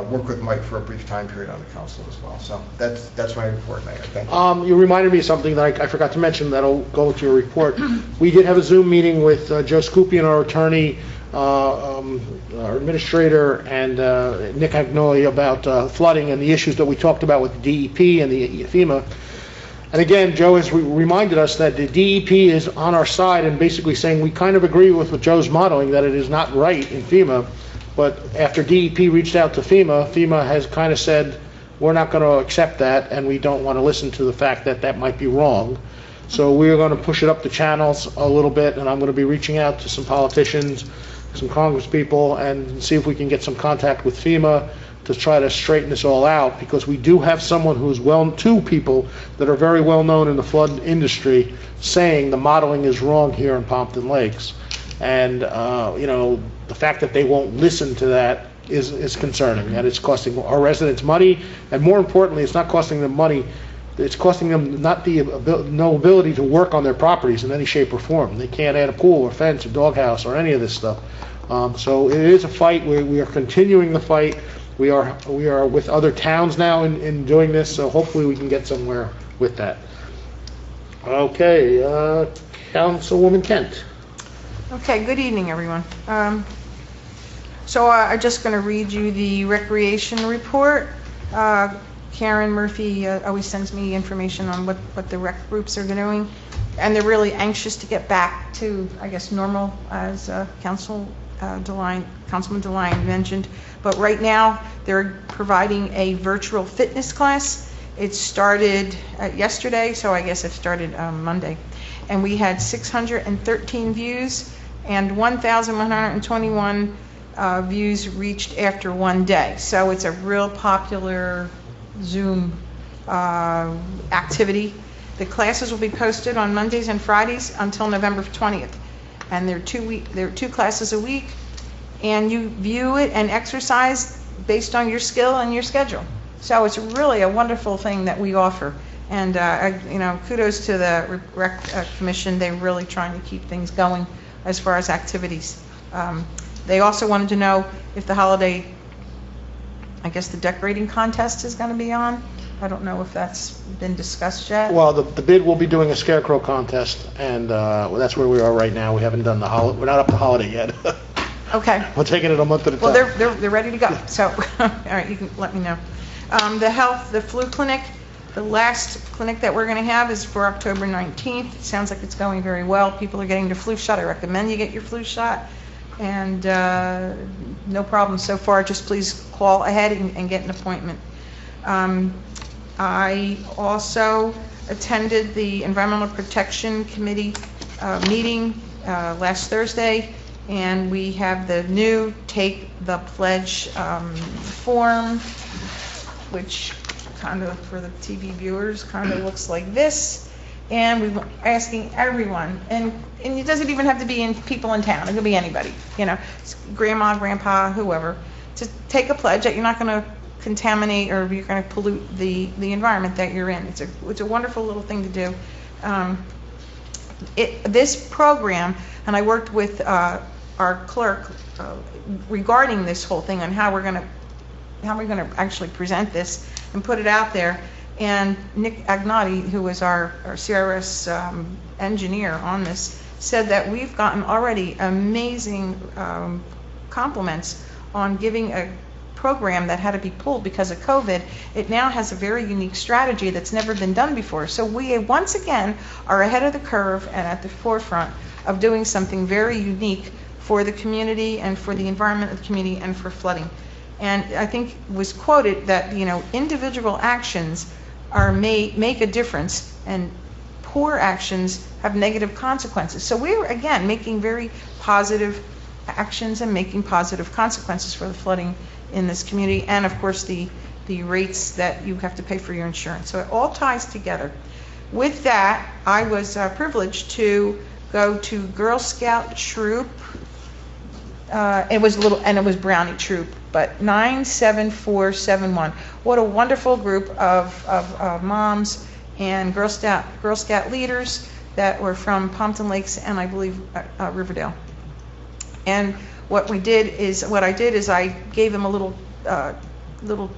S7: work with Mike for a brief time period on the council as well. So that's my report, Mayor. Thank you.
S2: You reminded me of something that I forgot to mention that'll go into your report. We did have a Zoom meeting with Joe Scoopy, our attorney, our administrator, and Nick Agnoli about flooding and the issues that we talked about with the DEP and the FEMA. And again, Joe has reminded us that the DEP is on our side and basically saying we kind of agree with what Joe's modeling, that it is not right in FEMA. But after DEP reached out to FEMA, FEMA has kind of said, we're not going to accept that, and we don't want to listen to the fact that that might be wrong. So we're going to push it up the channels a little bit, and I'm going to be reaching out to some politicians, some congresspeople, and see if we can get some contact with FEMA to try to straighten this all out, because we do have someone who's two people that are very well known in the flood industry saying the modeling is wrong here in Pompton Lakes. And, the fact that they won't listen to that is concerning, and it's costing our residents money, and more importantly, it's not costing them money, it's costing them no ability to work on their properties in any shape or form. They can't add a pool or fence or doghouse or any of this stuff. So it is a fight. We are continuing the fight. We are with other towns now in doing this, so hopefully we can get somewhere with that. Okay, Councilwoman Kent.
S6: Okay, good evening, everyone. So I'm just going to read you the recreation report. Karen Murphy always sends me information on what the rec groups are doing, and they're really anxious to get back to, I guess, normal, as Councilman DeLine mentioned. But right now, they're providing a virtual fitness class. It started yesterday, so I guess it started Monday. And we had 613 views, and 1,121 views reached after one day. So it's a real popular Zoom activity. The classes will be posted on Mondays and Fridays until November 20th. And there are 2 classes a week, and you view it and exercise based on your skill and your schedule. So it's really a wonderful thing that we offer. And kudos to the Rec Commission. They're really trying to keep things going as far as activities. They also wanted to know if the holiday, I guess the decorating contest is going to be on. I don't know if that's been discussed yet.
S2: Well, the bid will be doing a scarecrow contest, and that's where we are right now. We haven't done we're not up to holiday yet.
S6: Okay.
S2: We're taking it a month at a time.
S6: Well, they're ready to go. So, all right, you can let me know. The flu clinic The last clinic that we're going to have is for October 19th. It sounds like it's going very well. People are getting their flu shot. I recommend you get your flu shot. And no problem so far. Just please call ahead and get an appointment. I also attended the Environmental Protection Committee meeting last Thursday, and we have the new Take the Pledge form, which kind of, for the TV viewers, kind of looks like this. And we're asking everyone, and it doesn't even have to be people in town, it could be anybody, you know, grandma, grandpa, whoever, to take a pledge that you're not going to contaminate or you're going to pollute the environment that you're in. It's a wonderful little thing to do. This program, and I worked with our clerk regarding this whole thing on how we're going to actually present this and put it out there. And Nick Agnotti, who was our CRS engineer on this, said that we've gotten already amazing compliments on giving a program that had to be pulled because of COVID. It now has a very unique strategy that's never been done before. So we once again are ahead of the curve and at the forefront of doing something very unique for the community and for the environment of the community and for flooding. And I think it was quoted that, you know, individual actions make a difference, and poor actions have negative consequences. So we're again making very positive actions and making positive consequences for the flooding in this community, and of course the rates that you have to pay for your insurance. So it all ties together. With that, I was privileged to go to Girl Scout troop. It was Brownie troop, but 97471. What a wonderful group of moms and Girl Scout leaders that were from Pompton Lakes and I believe Riverdale. And what I did is I gave them a little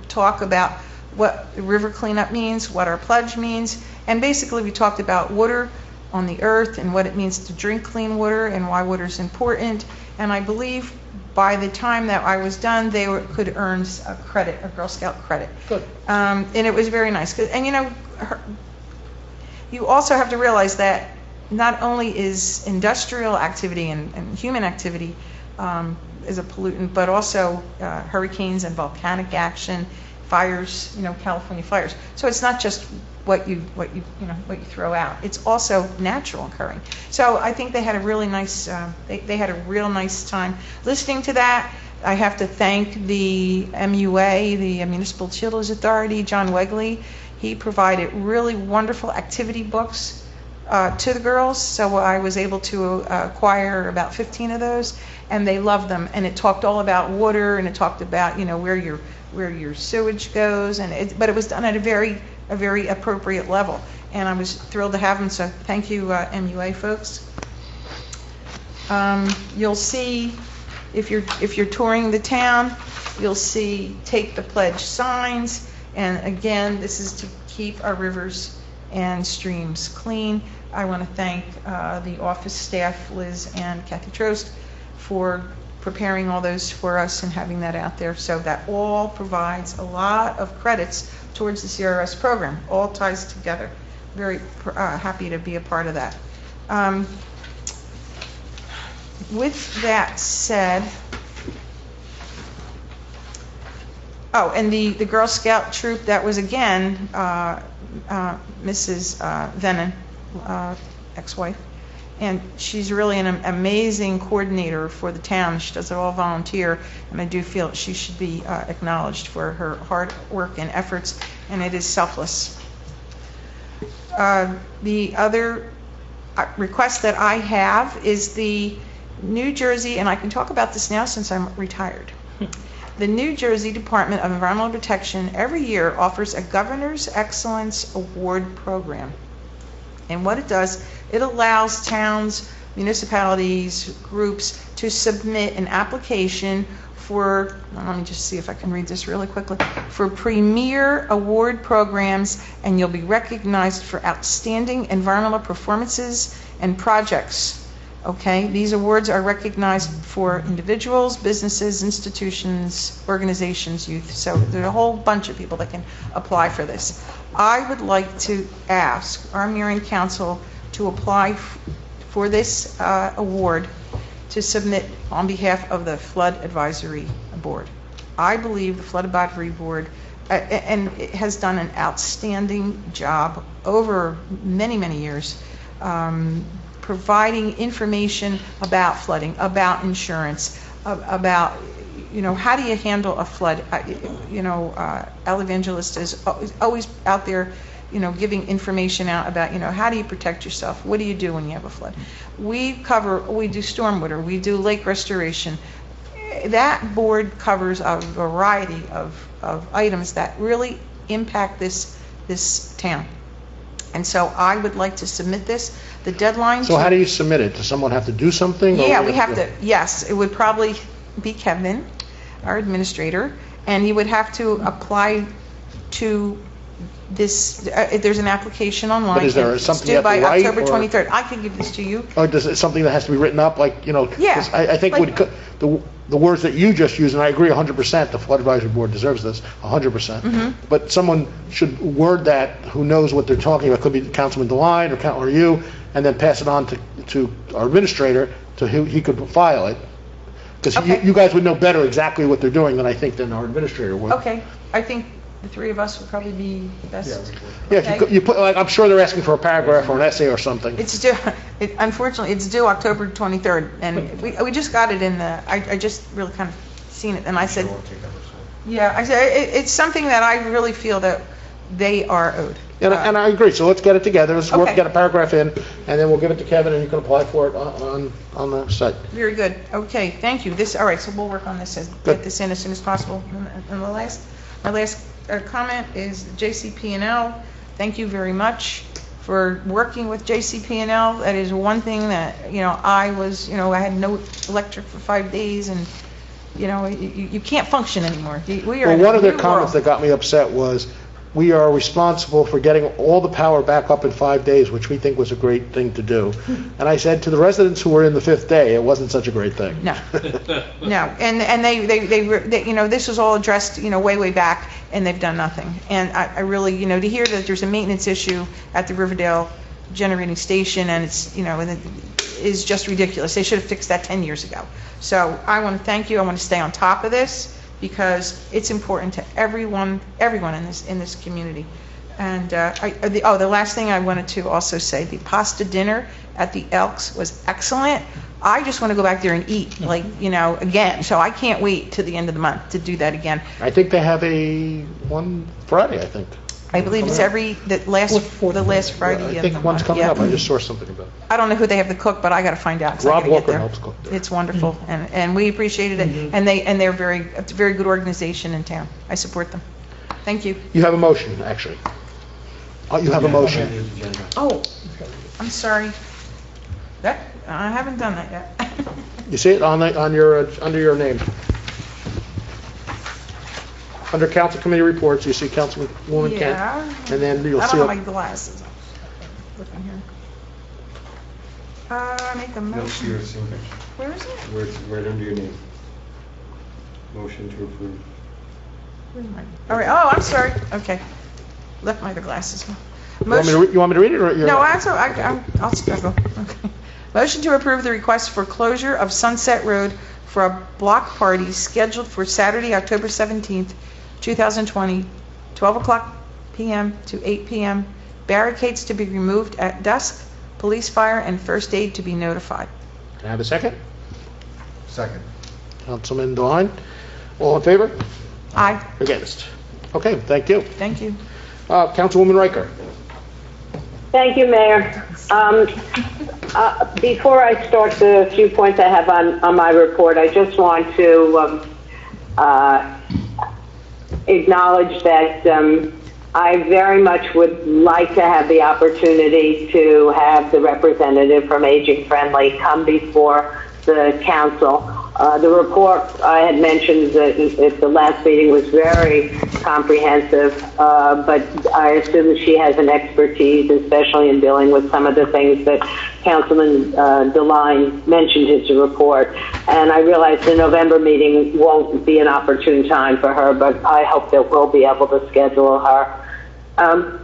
S6: talk about what river cleanup means, what our pledge means, and basically we talked about water on the earth and what it means to drink clean water and why water is important. And I believe by the time that I was done, they could earn a Girl Scout credit.
S2: Good.
S6: And it was very nice. And you know, you also have to realize that not only is industrial activity and human activity is a pollutant, but also hurricanes and volcanic action, fires, you know, California fires. So it's not just what you throw out. It's also natural occurring. So I think they had a really nice they had a real nice time listening to that. I have to thank the MUA, the Municipal Utilities Authority, John Wegley. He provided really wonderful activity books to the girls, so I was able to acquire about 15 of those, and they loved them. And it talked all about water, and it talked about, you know, where your sewage goes, but it was done at a very appropriate level, and I was thrilled to have them. So thank you, MUA folks. You'll see if you're touring the town, you'll see Take the Pledge signs, and again, this is to keep our rivers and streams clean. I want to thank the office staff, Liz and Kathy Trost, for preparing all those for us and having that out there. So that all provides a lot of credits towards the CRS program. All ties together. Very happy to be a part of that. With that said, oh, and the Girl Scout troop, that was again Mrs. Venon, ex-wife, and she's really an amazing coordinator for the town. She does it all volunteer, and I do feel she should be acknowledged for her hard work and efforts, and it is selfless. The other request that I have is the New Jersey, and I can talk about this now since I'm retired. The New Jersey Department of Environmental Protection every year offers a Governor's Excellence Award program. And what it does, it allows towns, municipalities, groups to submit an application for, let me just see if I can read this really quickly, for premier award programs, and you'll be recognized for outstanding environmental performances and projects. Okay, these awards are recognized for individuals, businesses, institutions, organizations, youth. So there's a whole bunch of people that can apply for this. I would like to ask our mayor and council to apply for this award to submit on behalf of the Flood Advisory Board. I believe the Flood Advisory Board and it has done an outstanding job over many, many years, providing information about flooding, about insurance, about, how do you handle a flood? El Evangelist is always out there, giving information out about, how do you protect yourself? What do you do when you have a flood? We do stormwater, we do lake restoration. That board covers a variety of items that really impact this town. And so I would like to submit this. The deadline.
S2: So how do you submit it? Does someone have to do something?
S6: Yeah, we have to, yes, it would probably be Kevin, our administrator, and he would have to apply to this, there's an application online.
S2: But is there something you have to write?
S6: It's due by October 23rd. I can give this to you.
S2: Or is it something that has to be written up, like,
S6: Yeah,
S2: 'cause I think
S6: like-
S2: the words that you just used, and I agree 100%, the Flood Advisory Board deserves this, 100%. But someone should word that who knows what they're talking about. It could be Councilman DeLine or you, and then pass it on to our administrator, to who he could file it. Because
S6: Okay.
S2: you guys would know better exactly what they're doing than I think than our administrator would.
S6: Okay, I think the three of us would probably be best.
S2: Yeah, if you put, like, I'm sure they're asking for a paragraph or an essay or something.
S6: It's due, unfortunately, it's due October 23rd, and we just got it in I just really kind of seen it, and I said, yeah, I said, it's something that I really feel that they are owed.
S2: And I agree, so let's get it together, let's work,
S6: Okay.
S2: get a paragraph in, and then we'll give it to Kevin, and you can apply for it on the site.
S6: Very good, okay, thank you. All right, so we'll work on this, get this in as soon as possible. And my last comment is JCP&L. Thank you very much for working with JCP&L. That is one thing that, I had no electric for 5 days, and, you can't function anymore. We are
S2: Well,
S6: in a
S2: one of their
S6: new
S2: comments
S6: world.
S2: that got me upset was, we are responsible for getting all the power back up in 5 days, which we think was a great thing to do. And I said to the residents who were in the 5th day, it wasn't such a great thing.
S6: No, no, and they this was all addressed, way back, and they've done nothing. And I really, to hear that there's a maintenance issue at the Riverdale generating station, and it's, and it is just ridiculous. They should have fixed that 10 years ago. So I want to thank you. I want to stay on top of this, because it's important to everyone in this community. And the last thing I wanted to also say, the pasta dinner at the Elks was excellent. I just want to go back there and eat, again. So I can't wait to the end of the month to do that again.
S2: I think they have one Friday, I think.
S6: I believe it's the last Friday of the
S2: I think
S6: month.
S2: one's coming
S6: Yeah.
S2: up, I just saw something about it.
S6: I don't know who they have to cook, but I got to find out. 'Cause I
S2: Rob
S6: gotta get
S2: Walker
S6: there.
S2: helps cook there.
S6: It's wonderful, and we appreciated it, and it's a very good organization in town. I support them. Thank you.
S2: You have a motion, actually. Oh, you have a motion.
S6: Oh, I'm sorry. I haven't done that yet.
S2: You see it under your name. Under council committee reports, you see Councilwoman Kent,
S6: Yeah.
S2: and then you'll
S6: I
S2: see.
S6: don't have my glasses on. Looking here. Make a
S8: No,
S6: motion.
S8: your signature.
S6: Where is it?
S8: Where it's right under your name. Motion to approve.
S6: Where's mine? All right. Oh, I'm sorry. Okay. Left my other glasses.
S2: You want me to read it, or you're?
S6: No, I'll struggle. Okay. Motion to approve the request for closure of Sunset Road for a block party scheduled for Saturday, October 17th, 2020, 12 o'clock p.m. to 8 p.m. Barricades to be removed at dusk, police, fire, and first aid to be notified.
S2: Can I have a second?
S7: Second.
S2: Councilman DeLine, all in favor?
S6: Aye.
S2: Against? Okay, thank you.
S6: Thank you.
S2: Councilwoman Riker.
S3: Thank you, Mayor. Before I start the few points I have on my report, I just want to acknowledge that I very much would like to have the opportunity to have the representative from Aging Friendly come before the council The report I had mentioned that at the last meeting was very comprehensive, but I assume she has an expertise, especially in dealing with some of the things that Councilman DeLine mentioned in his report. And I realize the November meeting won't be an opportune time for her, but I hope that we'll be able to schedule her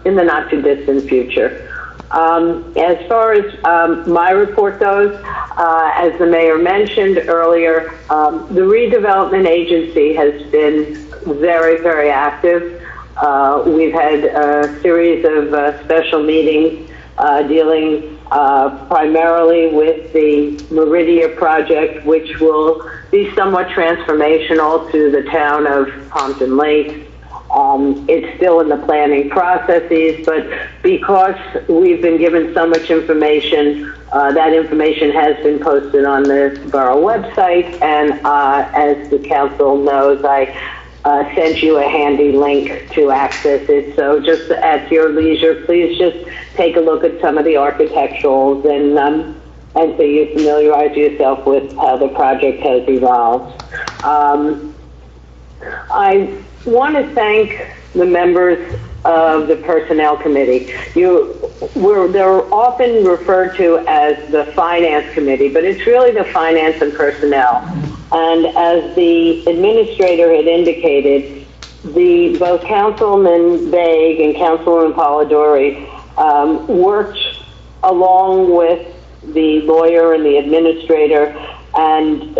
S3: in the not too distant future. As far as my report goes, as the mayor mentioned earlier, the redevelopment agency has been very, very active. We've had a series of special meetings dealing primarily with the Meridia project, which will be somewhat transformational to the town of Pompton Lakes. It's still in the planning processes, but because we've been given so much information, that information has been posted on the borough website, and as the council knows, I sent you a handy link to access it. So just at your leisure, please just take a look at some of the architecturals and so you familiarize yourself with how the project has evolved. I want to thank the members of the Personnel Committee. They're often referred to as the Finance Committee, but it's really the Finance and Personnel. And as the administrator had indicated, both Councilman Vague and Councilwoman Polidori worked along with the lawyer and the administrator and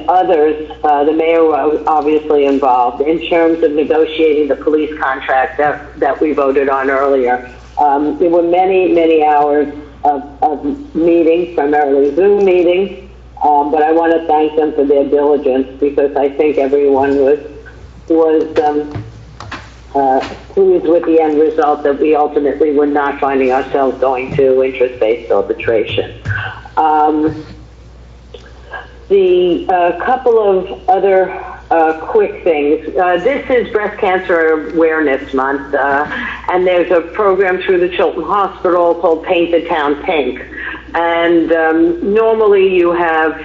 S3: others, the mayor was obviously involved in terms of negotiating the police contract that we voted on earlier. There were many, many hours of meetings, primarily Zoom meetings, but I want to thank them for their diligence because I think everyone was pleased with the end result that we ultimately were not finding ourselves going to interest-based arbitration. The couple of other quick things. This is Breast Cancer Awareness Month, and there's a program through the Chilton Hospital called Paint the Town Pink. And normally you have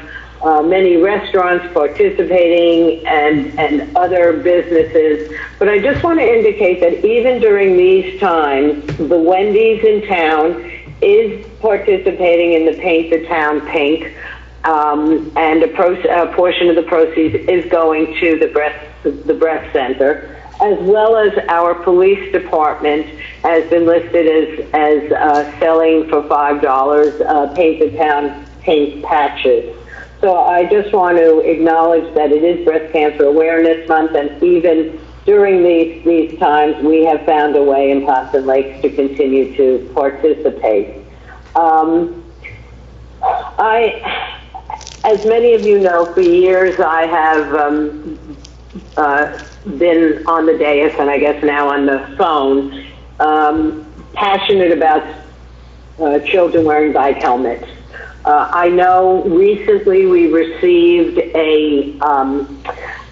S3: many restaurants participating and other businesses, but I just want to indicate that even during these times, the Wendy's in town is participating in the Paint the Town Pink. And a portion of the proceeds is going to the breast center, as well as our police department has been listed as selling for $5 Paint the Town Pink patches. So I just want to acknowledge that it is Breast Cancer Awareness Month, and even during these times, we have found a way in Pompton Lakes to continue to participate. As many of you know, for years I have been on the dais, and I guess now on the phone, passionate about children wearing bike helmets. I know recently we received a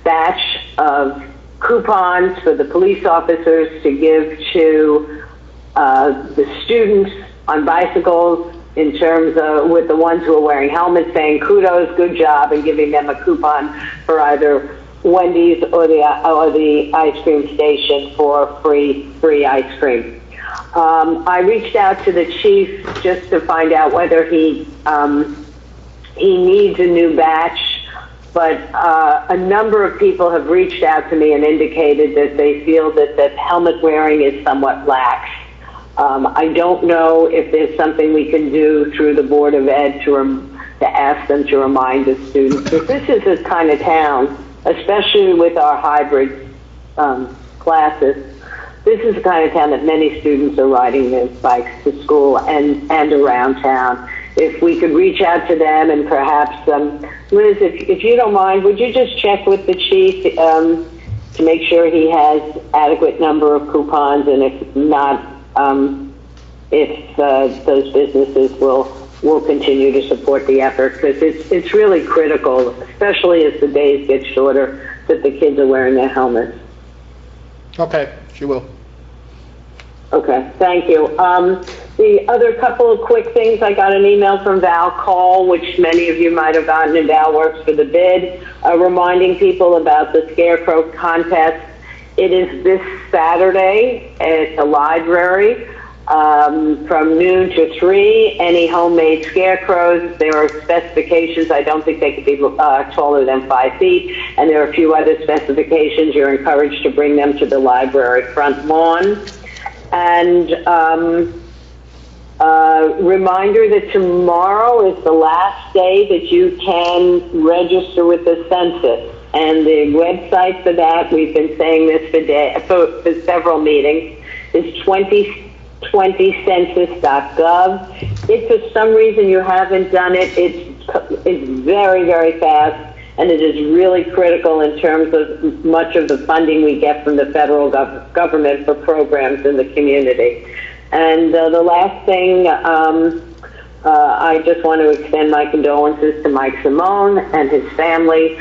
S3: batch of coupons for the police officers to give to the students on bicycles, in terms of with the ones who are wearing helmets, saying kudos, good job, and giving them a coupon for either Wendy's or the ice cream station for free ice cream. I reached out to the chief just to find out whether he needs a new batch, but a number of people have reached out to me and indicated that they feel that helmet wearing is somewhat lax. I don't know if there's something we can do through the Board of Ed to ask them to remind the students. But this is the kind of town, especially with our hybrid classes, this is the kind of town that many students are riding their bikes to school and around town. If we could reach out to them and perhaps, Liz, if you don't mind, would you just check with the chief to make sure he has adequate number of coupons, and if not, if those businesses will continue to support the effort, because it's really critical, especially as the days get shorter, that the kids are wearing their helmets.
S2: Okay, she will.
S3: Okay, thank you. The other couple of quick things, I got an email from Val Call, which many of you might have gotten, and Val works for the bid, reminding people about the Scarecrow contest. It is this Saturday at the library from noon to 3. Any homemade scarecrows, there are specifications. I don't think they could be taller than 5 feet, and there are a few other specifications. You're encouraged to bring them to the library front lawn. And reminder that tomorrow is the last day that you can register with the census. And the website for that, we've been saying this for several meetings, is 2020census.gov. If for some reason you haven't done it, it's very, very fast. And it is really critical in terms of much of the funding we get from the federal government for programs in the community. And the last thing, I just want to extend my condolences to Mike Simone and his family.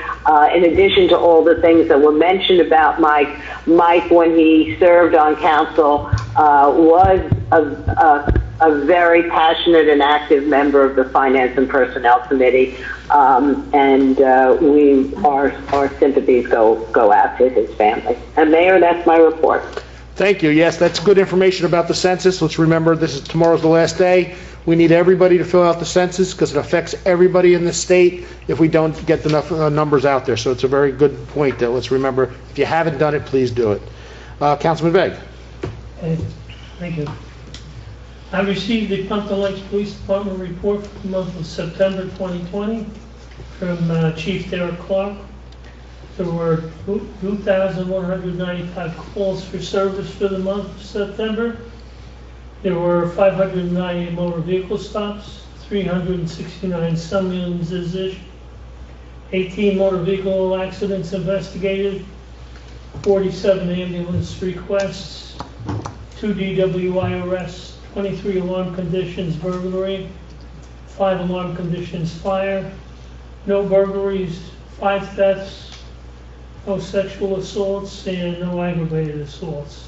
S3: In addition to all the things that were mentioned about Mike, when he served on council, was a very passionate and active member of the Finance and Personnel Committee, and our sympathies go out to his family. And Mayor, that's my report.
S2: Thank you. Yes, that's good information about the census. Let's remember tomorrow's the last day. We need everybody to fill out the census because it affects everybody in the state if we don't get enough numbers out there. So it's a very good point that let's remember. If you haven't done it, please do it. Councilman Begg.
S9: Thank you. I received the Pumpkin Lakes Police Department report for the month of September 2020 from Chief Derek Clark. There were 2,195 calls for service for the month of September. There were 598 motor vehicle stops, 369 summonses issued, 18 motor vehicle accidents investigated, 47 ambulance requests, 2 DWI arrests, 23 alarm conditions burglary, 5 alarm conditions fire, no burglaries, 5 thefts, no sexual assaults, and no aggravated assaults,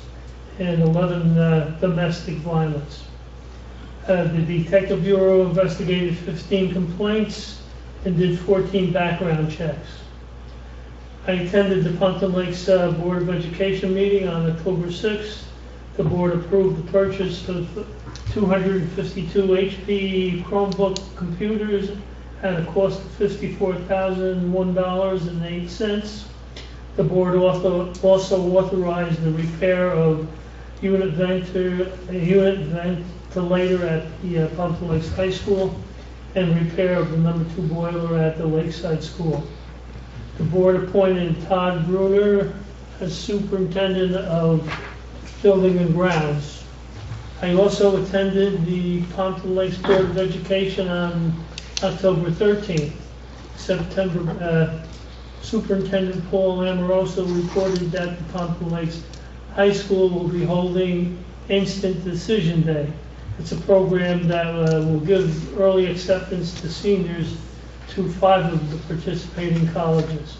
S9: and 11 domestic violence. The Detective Bureau investigated 15 complaints and did 14 background checks. I attended the Pumpkin Lakes Board of Education meeting on October 6th. The board approved the purchase of 252 HP Chromebook computers at a cost of $54,001.08. The board also authorized the repair of a unit ventilator at the Pumpkin Lakes High School and repair of the number 2 boiler at the Lakeside School. The board appointed Todd Bruner as superintendent of building and grounds. I also attended the Pumpkin Lakes Board of Education on October 13th. Superintendent Paul Amoroso reported that the Pumpkin Lakes High School will be holding Instant Decision Day. It's a program that will give early acceptance to seniors to 5 of the participating colleges.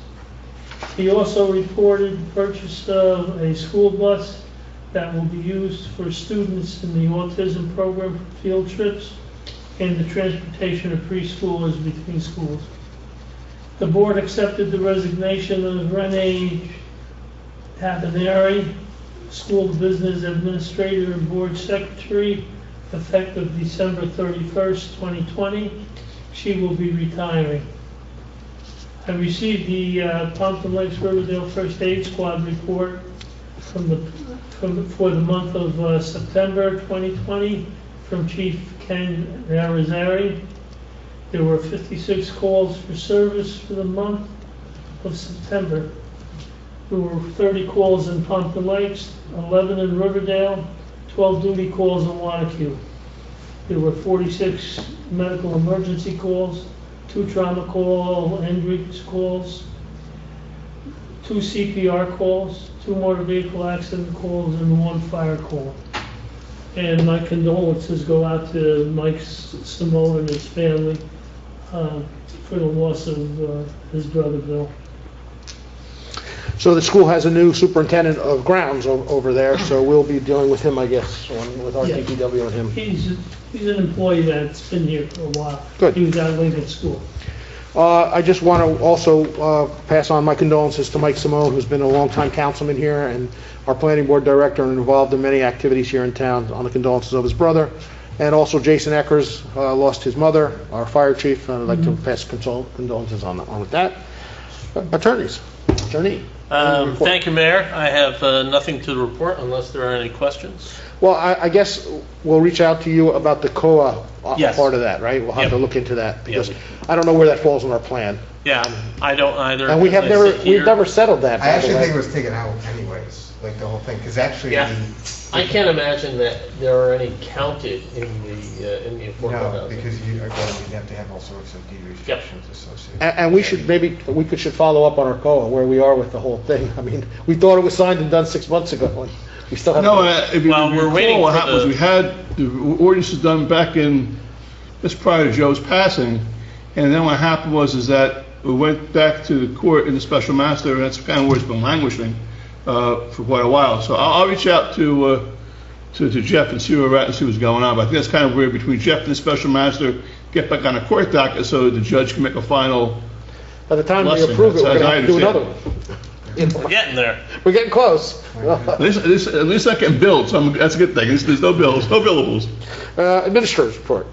S9: He also reported the purchase of a school bus that will be used for students in the autism program for field trips and the transportation of preschoolers between schools. The board accepted the resignation of Renee Tabaneri, School Business Administrator and Board Secretary, effective December 31st, 2020. She will be retiring. I received the Pumpkin Lakes Riverdale First Aid Squad report for the month of September 2020 from Chief Ken Arizari. There were 56 calls for service for the month of September. There were 30 calls in Pumpkin Lakes, 11 in Riverdale, 12 duty calls in Wanacue. There were 46 medical emergency calls, 2 trauma call, injuries calls, 2 CPR calls, 2 motor vehicle accident calls, and 1 fire call. And my condolences go out to Mike Simone and his family for the loss of his brother Bill.
S2: So the school has a new superintendent of grounds over there, so we'll be dealing with him, I guess, with our
S9: Yeah.
S2: DPW and him.
S9: He's an employee that's been here for a while.
S2: Good.
S9: He was at Lincoln School.
S2: I just want to also pass on my condolences to Mike Simone, who's been a longtime councilman here and our planning board director and involved in many activities here in town, on the condolences of his brother. And also Jason Eckers lost his mother, our fire chief, and I'd like to pass condolences on with that. Attorneys. Attorney.
S10: Thank you, Mayor. I have nothing to report unless there are any questions.
S2: Well, I guess we'll reach out to you about the COA
S10: Yes.
S2: part of that, right? We'll have
S10: Yep.
S2: to look into that, because
S10: Yep.
S2: I don't know where that falls in our plan.
S10: Yeah, I don't either.
S2: And we have
S10: as I sit
S2: we've
S10: here.
S2: never settled that,
S7: I
S2: by the
S7: actually
S2: way.
S7: think it was taken out anyways, like the whole thing, because actually,
S10: Yeah. I can't imagine that there are any counted in the affordable
S7: no,
S10: housing.
S7: because you have to have all sorts of deed restrictions associated.
S2: And we should should follow up on our COA, where we are with the whole thing. I mean, we thought it was signed and done 6 months ago, and we still haven't.
S5: No, if you
S10: Well, we're
S5: recall,
S10: waiting
S5: what
S10: for
S5: happened was
S10: the-
S5: we had the ordinances done back in, just prior to Joe's passing, and then what happened was that we went back to the court in the special master, and that's kind of where it's been languishing for quite a while. So I'll reach out to Jeff and see where we're at and see what's going on. But I think that's kind of weird between Jeff and the special master, get back on the court docket so that the judge can make a final.
S2: By the time we
S5: Blessing,
S2: approve it, we're
S5: that's
S2: going to
S5: how I
S2: have to do another
S5: understand
S2: one.
S10: We're getting there.
S2: We're getting close.
S5: At least I can build, so that's a good thing. There's no bills, no billables.
S2: Administrator's report.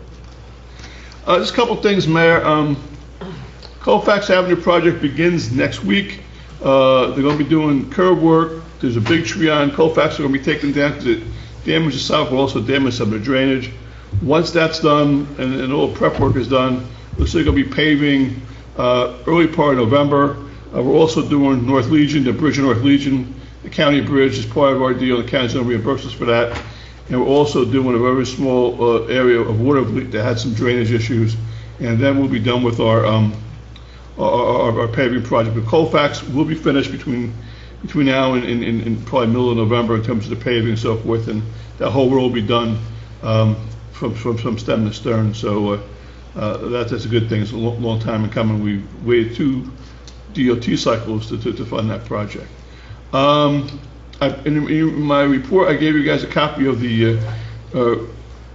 S5: Just a couple things, Mayor. Colfax Avenue project begins next week. They're going to be doing curb work. There's a big tree on Colfax they're going to be taking down because it damaged the south, but also damaged some of the drainage. Once that's done and all the prep work is done, looks like they're going to be paving early part of November. We're also doing North Legion, the bridge in North Legion, the county bridge is part of our deal. The county's going to reimburse us for that. And we're also doing a very small area of water leak that had some drainage issues. And then we'll be done with our paving project. But Colfax will be finished between now and probably middle of November in terms of the paving and so forth. And that whole road will be done from stem to stern. So that's a good thing. It's a long time in coming. We waited 2 DOT cycles to fund that project. In my report, I gave you guys a copy of the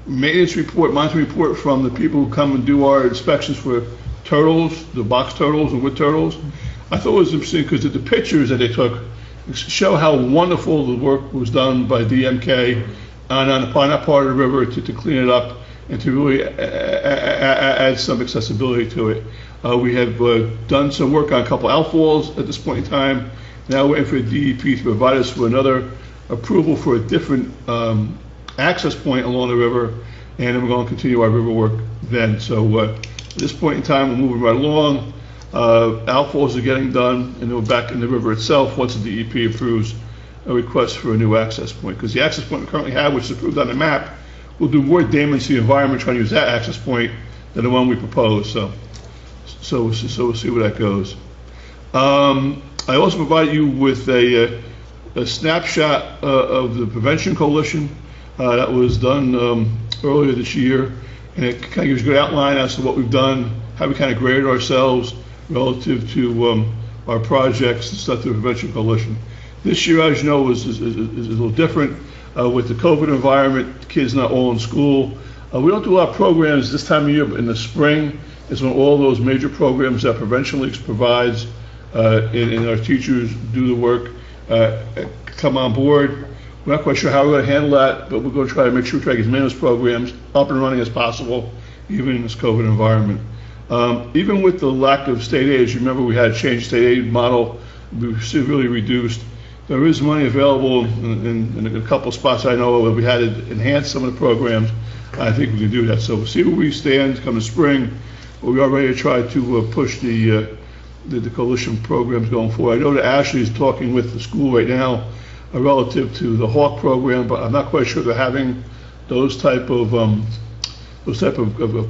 S5: maintenance report, monitoring report from the people who come and do our inspections for turtles, the box turtles and wood turtles. I thought it was interesting because the pictures that they took show how wonderful the work was done by DMK on that part of the river to clean it up and to really add some accessibility to it. We have done some work on a couple outfalls at this point in time. Now we're waiting for the DEP to provide us with another approval for a different access point along the river, and then we're going to continue our river work then. So at this point in time, we're moving right along. Outfalls are getting done, and then we're back in the river itself once the DEP approves a request for a new access point. Because the access point we currently have, which is approved on the map, will do more damage to the environment trying to use that access point than the one we propose. So we'll see where that goes. I also provided you with a snapshot of the Prevention Coalition that was done earlier this year, and it kind of gives a good outline as to what we've done, how we kind of graded ourselves relative to our projects and stuff through the Prevention Coalition. This year, as you know, is a little different with the COVID environment, kids not all in school. We don't do a lot of programs this time of year, but in the spring is when all those major programs that Prevention Leagues provides and our teachers do the work come on board. We're not quite sure how we're going to handle that, but we're going to try to make sure we try to get as many of those programs up and running as possible, even in this COVID environment. Even with the lack of state aid, as you remember, we had a change state aid model. We severely reduced. There is money available in a couple of spots I know where we had to enhance some of the programs. I think we can do that. So we'll see where we stand come the spring. But we are ready to try to push the coalition programs going forward. I know that Ashley is talking with the school right now relative to the Hawk program, but I'm not quite sure they're having those type of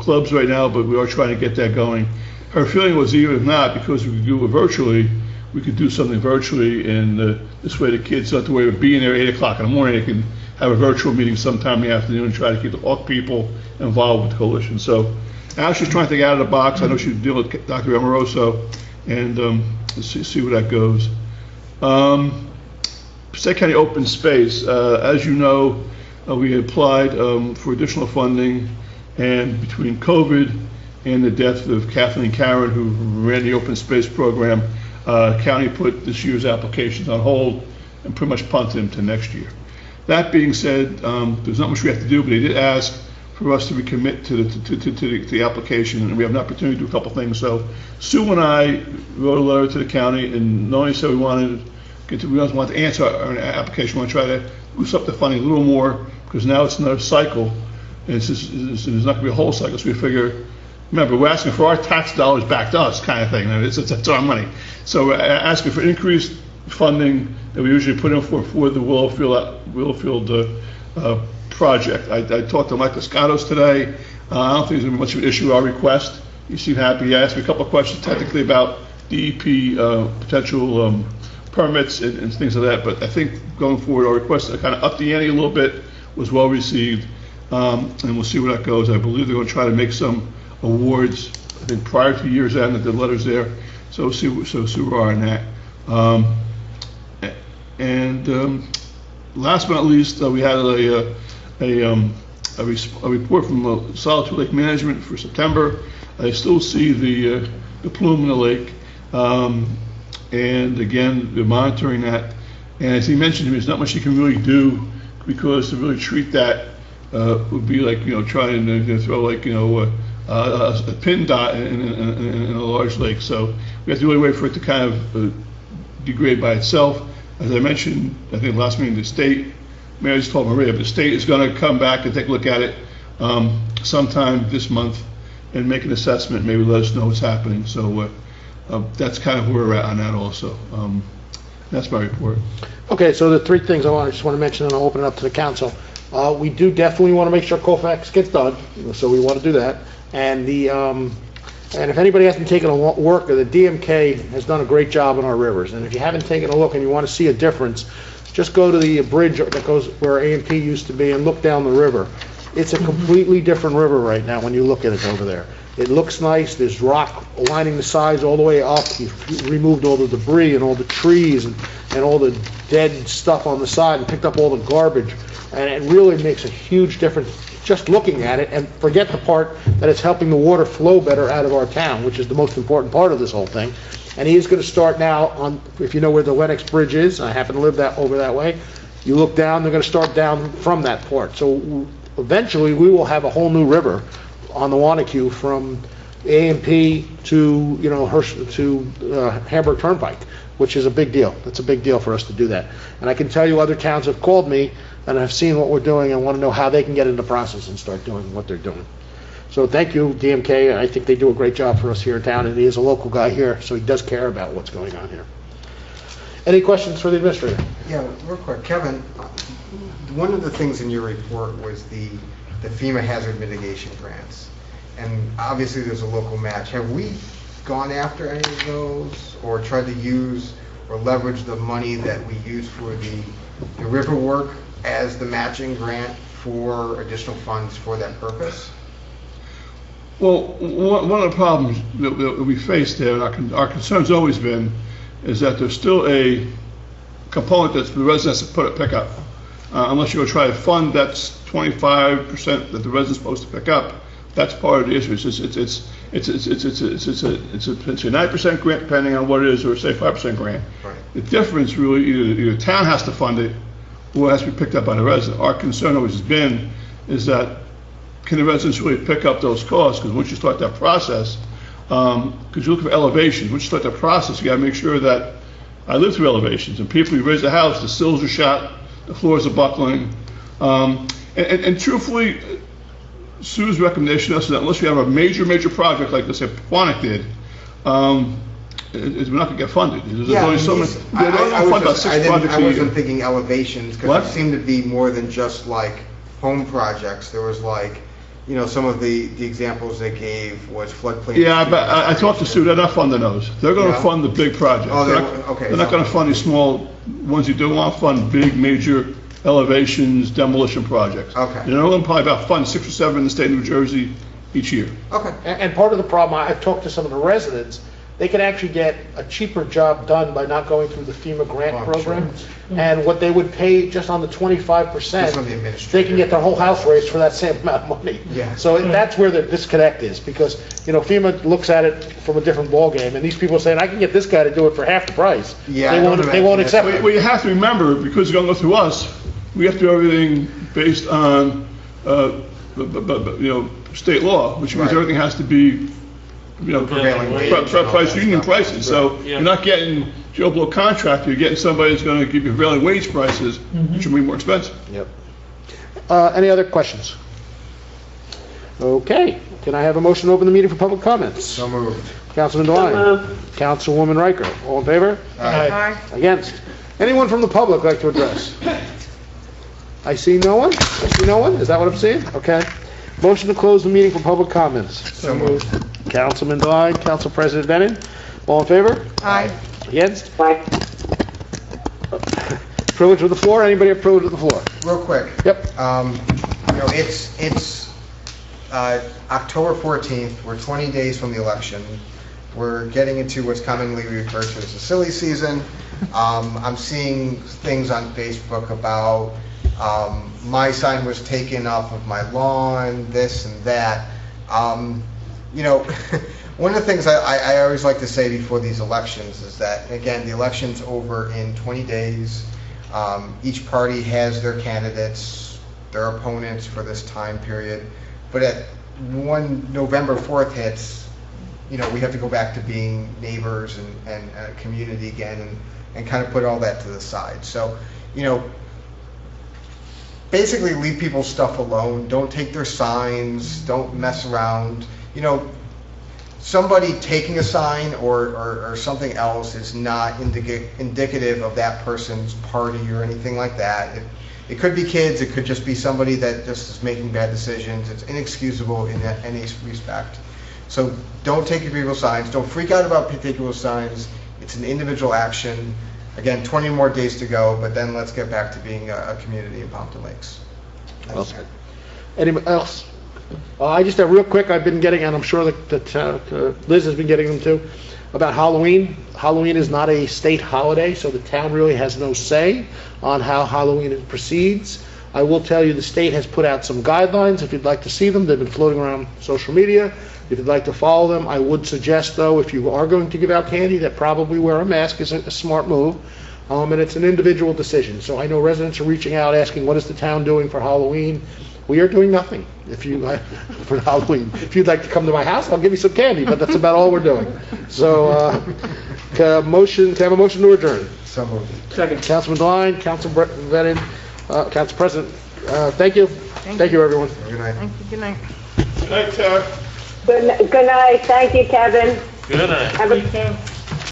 S5: clubs right now, but we are trying to get that going. Her feeling was even if not, because we could do it virtually, we could do something virtually, and this way the kids don't have to worry about being there at 8 o'clock in the morning. They can have a virtual meeting sometime in the afternoon and try to keep the Hawk people involved with the coalition. So Ashley's trying to think out of the box. I know she's dealing with Dr. Amoroso, and see where that goes. Passaic County Open Space, as you know, we applied for additional funding, and between COVID and the death of Kathleen Karen, who ran the open space program, county put this year's applications on hold and pretty much punted them to next year. That being said, there's not much we have to do, but they did ask for us to recommit to the application, and we have an opportunity to do a couple things. So Sue and I wrote a letter to the county, and not only said we want to answer our application, we want to try to boost up the funding a little more, because now it's another cycle, and it's not going to be a whole cycle. So we figure, remember, we're asking for our tax dollars back to us, kind of thing. It's our money. So we're asking for increased funding that we usually put in for the Willowfield project. I talked to Mike Lascatos today. I don't think there's going to be much of an issue with our request. He seemed happy. He asked me a couple of questions technically about DEP potential permits and things like that. But I think going forward, our request to kind of up the ante a little bit was well received, and we'll see where that goes. I believe they're going to try to make some awards, I think, prior to year's end. The letters there, so we'll see where we are in that. Last but not least, we had a report from Solitude Lake Management for September. I still see the plume in the lake, and again, we're monitoring that. And as he mentioned to me, there's not much you can really do, because to really treat that would be like, trying to throw like, a pin dot in a large lake. So we have to really wait for it to kind of degrade by itself. As I mentioned, I think last meeting, the state, Mary just told Maria, but the state is going to come back and take a look at it sometime this month and make an assessment, maybe let us know what's happening. So that's kind of where we're at on that also. That's my report.
S2: Okay, so the three things I just want to mention, and I'll open it up to the council. We do definitely want to make sure Colfax gets done, so we want to do that. And and if anybody hasn't taken a look, the DMK has done a great job on our rivers. And if you haven't taken a look and you want to see a difference, just go to the bridge that goes where A&P used to be and look down the river. It's a completely different river right now when you look at it over there. It looks nice. There's rock lining the sides all the way up. You've removed all the debris and all the trees and all the dead stuff on the side and picked up all the garbage. And it really makes a huge difference just looking at it, and forget the part that it's helping the water flow better out of our town, which is the most important part of this whole thing. And he is going to start now on, if you know where the Lennox Bridge is, I happen to live over that way, you look down, they're going to start down from that part. So eventually we will have a whole new river on the Wanacue from A&P to, Hamburg Turnpike, which is a big deal. It's a big deal for us to do that. And I can tell you other towns have called me and have seen what we're doing and want to know how they can get into the process and start doing what they're doing. So thank you, DMK. I think they do a great job for us here in town, and he is a local guy here, so he does care about what's going on here. Any questions for the administrator?
S7: Yeah, real quick, Kevin, one of the things in your report was the FEMA hazard mitigation grants, and obviously there's a local match. Have we gone after any of those, or tried to use or leverage the money that we use for the river work as the matching grant for additional funds for that purpose?
S5: Well, one of the problems that we face there, and our concern's always been, is that there's still a component that the residents have put a pickup. Unless you're going to try to fund that's 25% that the resident's supposed to pick up, that's part of the issue. It's a 9% grant depending on what it is, or say 5% grant.
S7: Right.
S5: The difference really, either the town has to fund it, or it has to be picked up by the resident. Our concern always has been is that can the residents really pick up those costs? Because once you start that process, because you look for elevations, once you start that process, you got to make sure that I live through elevations, and people, you raise the house, the sills are shot, the floors are buckling, and truthfully, Sue's recommendation is that unless we have a major project like this, Quantic did, we're not going to get funded. There's only so many.
S7: I wasn't thinking elevations, because it seemed to be more than just like home projects. There was like, some of the examples they gave was floodplain.
S5: Yeah, but I talked to Sue. They're not funding those. They're going to fund the big projects.
S7: Oh,
S5: they're not going to fund these small ones. You don't want to fund big, major elevations, demolition projects.
S7: Okay.
S5: They're only probably about fund 6 or 7 in the state of New Jersey each year.
S7: Okay.
S2: And part of the problem, I've talked to some of the residents, they can actually get a cheaper job done by not going through the FEMA grant
S7: Oh,
S2: program.
S7: sure.
S2: And what they would pay just on the 25%,
S7: Just on the administrative.
S2: they can get their whole house raised for that same amount of money.
S7: Yeah.
S2: So that's where the disconnect is, because, FEMA looks at it from a different ballgame, and these people are saying, I can get this guy to do it for half the price.
S7: Yeah,
S2: They
S7: I
S2: won't,
S7: don't
S2: they won't
S7: imagine
S2: accept
S7: that's
S2: it.
S5: Well, you have to remember, because you're going to go through us, we have to do everything based on, state law, which means
S7: Right.
S5: everything has to be,
S7: Prevailing wage
S5: pri-
S7: and
S5: pri-
S7: all
S5: price
S7: that
S5: union
S7: stuff.
S5: prices. So
S10: Yeah.
S5: you're not getting Joe Blow contractor, you're getting somebody that's going to give you prevailing wage prices, which will be more expensive.
S2: Yep. Any other questions? Okay, can I have a motion to open the meeting for public comments?
S7: So moved.
S2: Councilman Devine. Councilwoman Riker. All in favor?
S6: Aye.
S2: Against? Anyone from the public like to address? I see no one? I see no one? Is that what I'm seeing? Okay. Motion to close the meeting for public comments.
S7: So moved.
S2: Councilman Devine, Council President Bennett. All in favor?
S6: Aye.
S2: Against?
S3: Aye.
S2: Privilege of the floor? Anybody have privilege of the floor?
S7: Real quick.
S2: Yep.
S7: It's October 14th, we're 20 days from the election. We're getting into what's commonly referred to as the silly season. I'm seeing things on Facebook about my sign was taken off of my lawn, this and that. One of the things I always like to say before these elections is that, again, the election's over in 20 days. Each party has their candidates, their opponents for this time period. But when November 4th hits, we have to go back to being neighbors and a community again and kind of put all that to the side. So, basically leave people's stuff alone. Don't take their signs. Don't mess around. Somebody taking a sign or something else is not indicative of that person's party or anything like that. It could be kids. It could just be somebody that just is making bad decisions. It's inexcusable in any respect. So don't take your people's signs. Don't freak out about particular signs. It's an individual action. Again, 20 more days to go, but then let's get back to being a community in Pompton Lakes.
S2: Well said. Anybody else? I just have real quick, I've been getting, and I'm sure that Liz has been getting them too, about Halloween. Halloween is not a state holiday, so the town really has no say on how Halloween proceeds. I will tell you the state has put out some guidelines. If you'd like to see them, they've been floating around social media. If you'd like to follow them, I would suggest, though, if you are going to give out candy, that probably wear a mask is a smart move. And it's an individual decision. So I know residents are reaching out asking, what is the town doing for Halloween? We are doing nothing for Halloween. If you'd like to come to my house, I'll give you some candy, but that's about all we're doing. So, can I have a motion to adjourn?
S7: So moved.
S2: Second. Councilman Devine, Council Bennett, Council President, thank you. Thank you, everyone.
S7: Good night.
S6: Thank you. Good night.
S5: Good night, Tara.
S3: Good night. Thank you, Kevin.
S10: Good night.
S3: Have a
S9: Take care.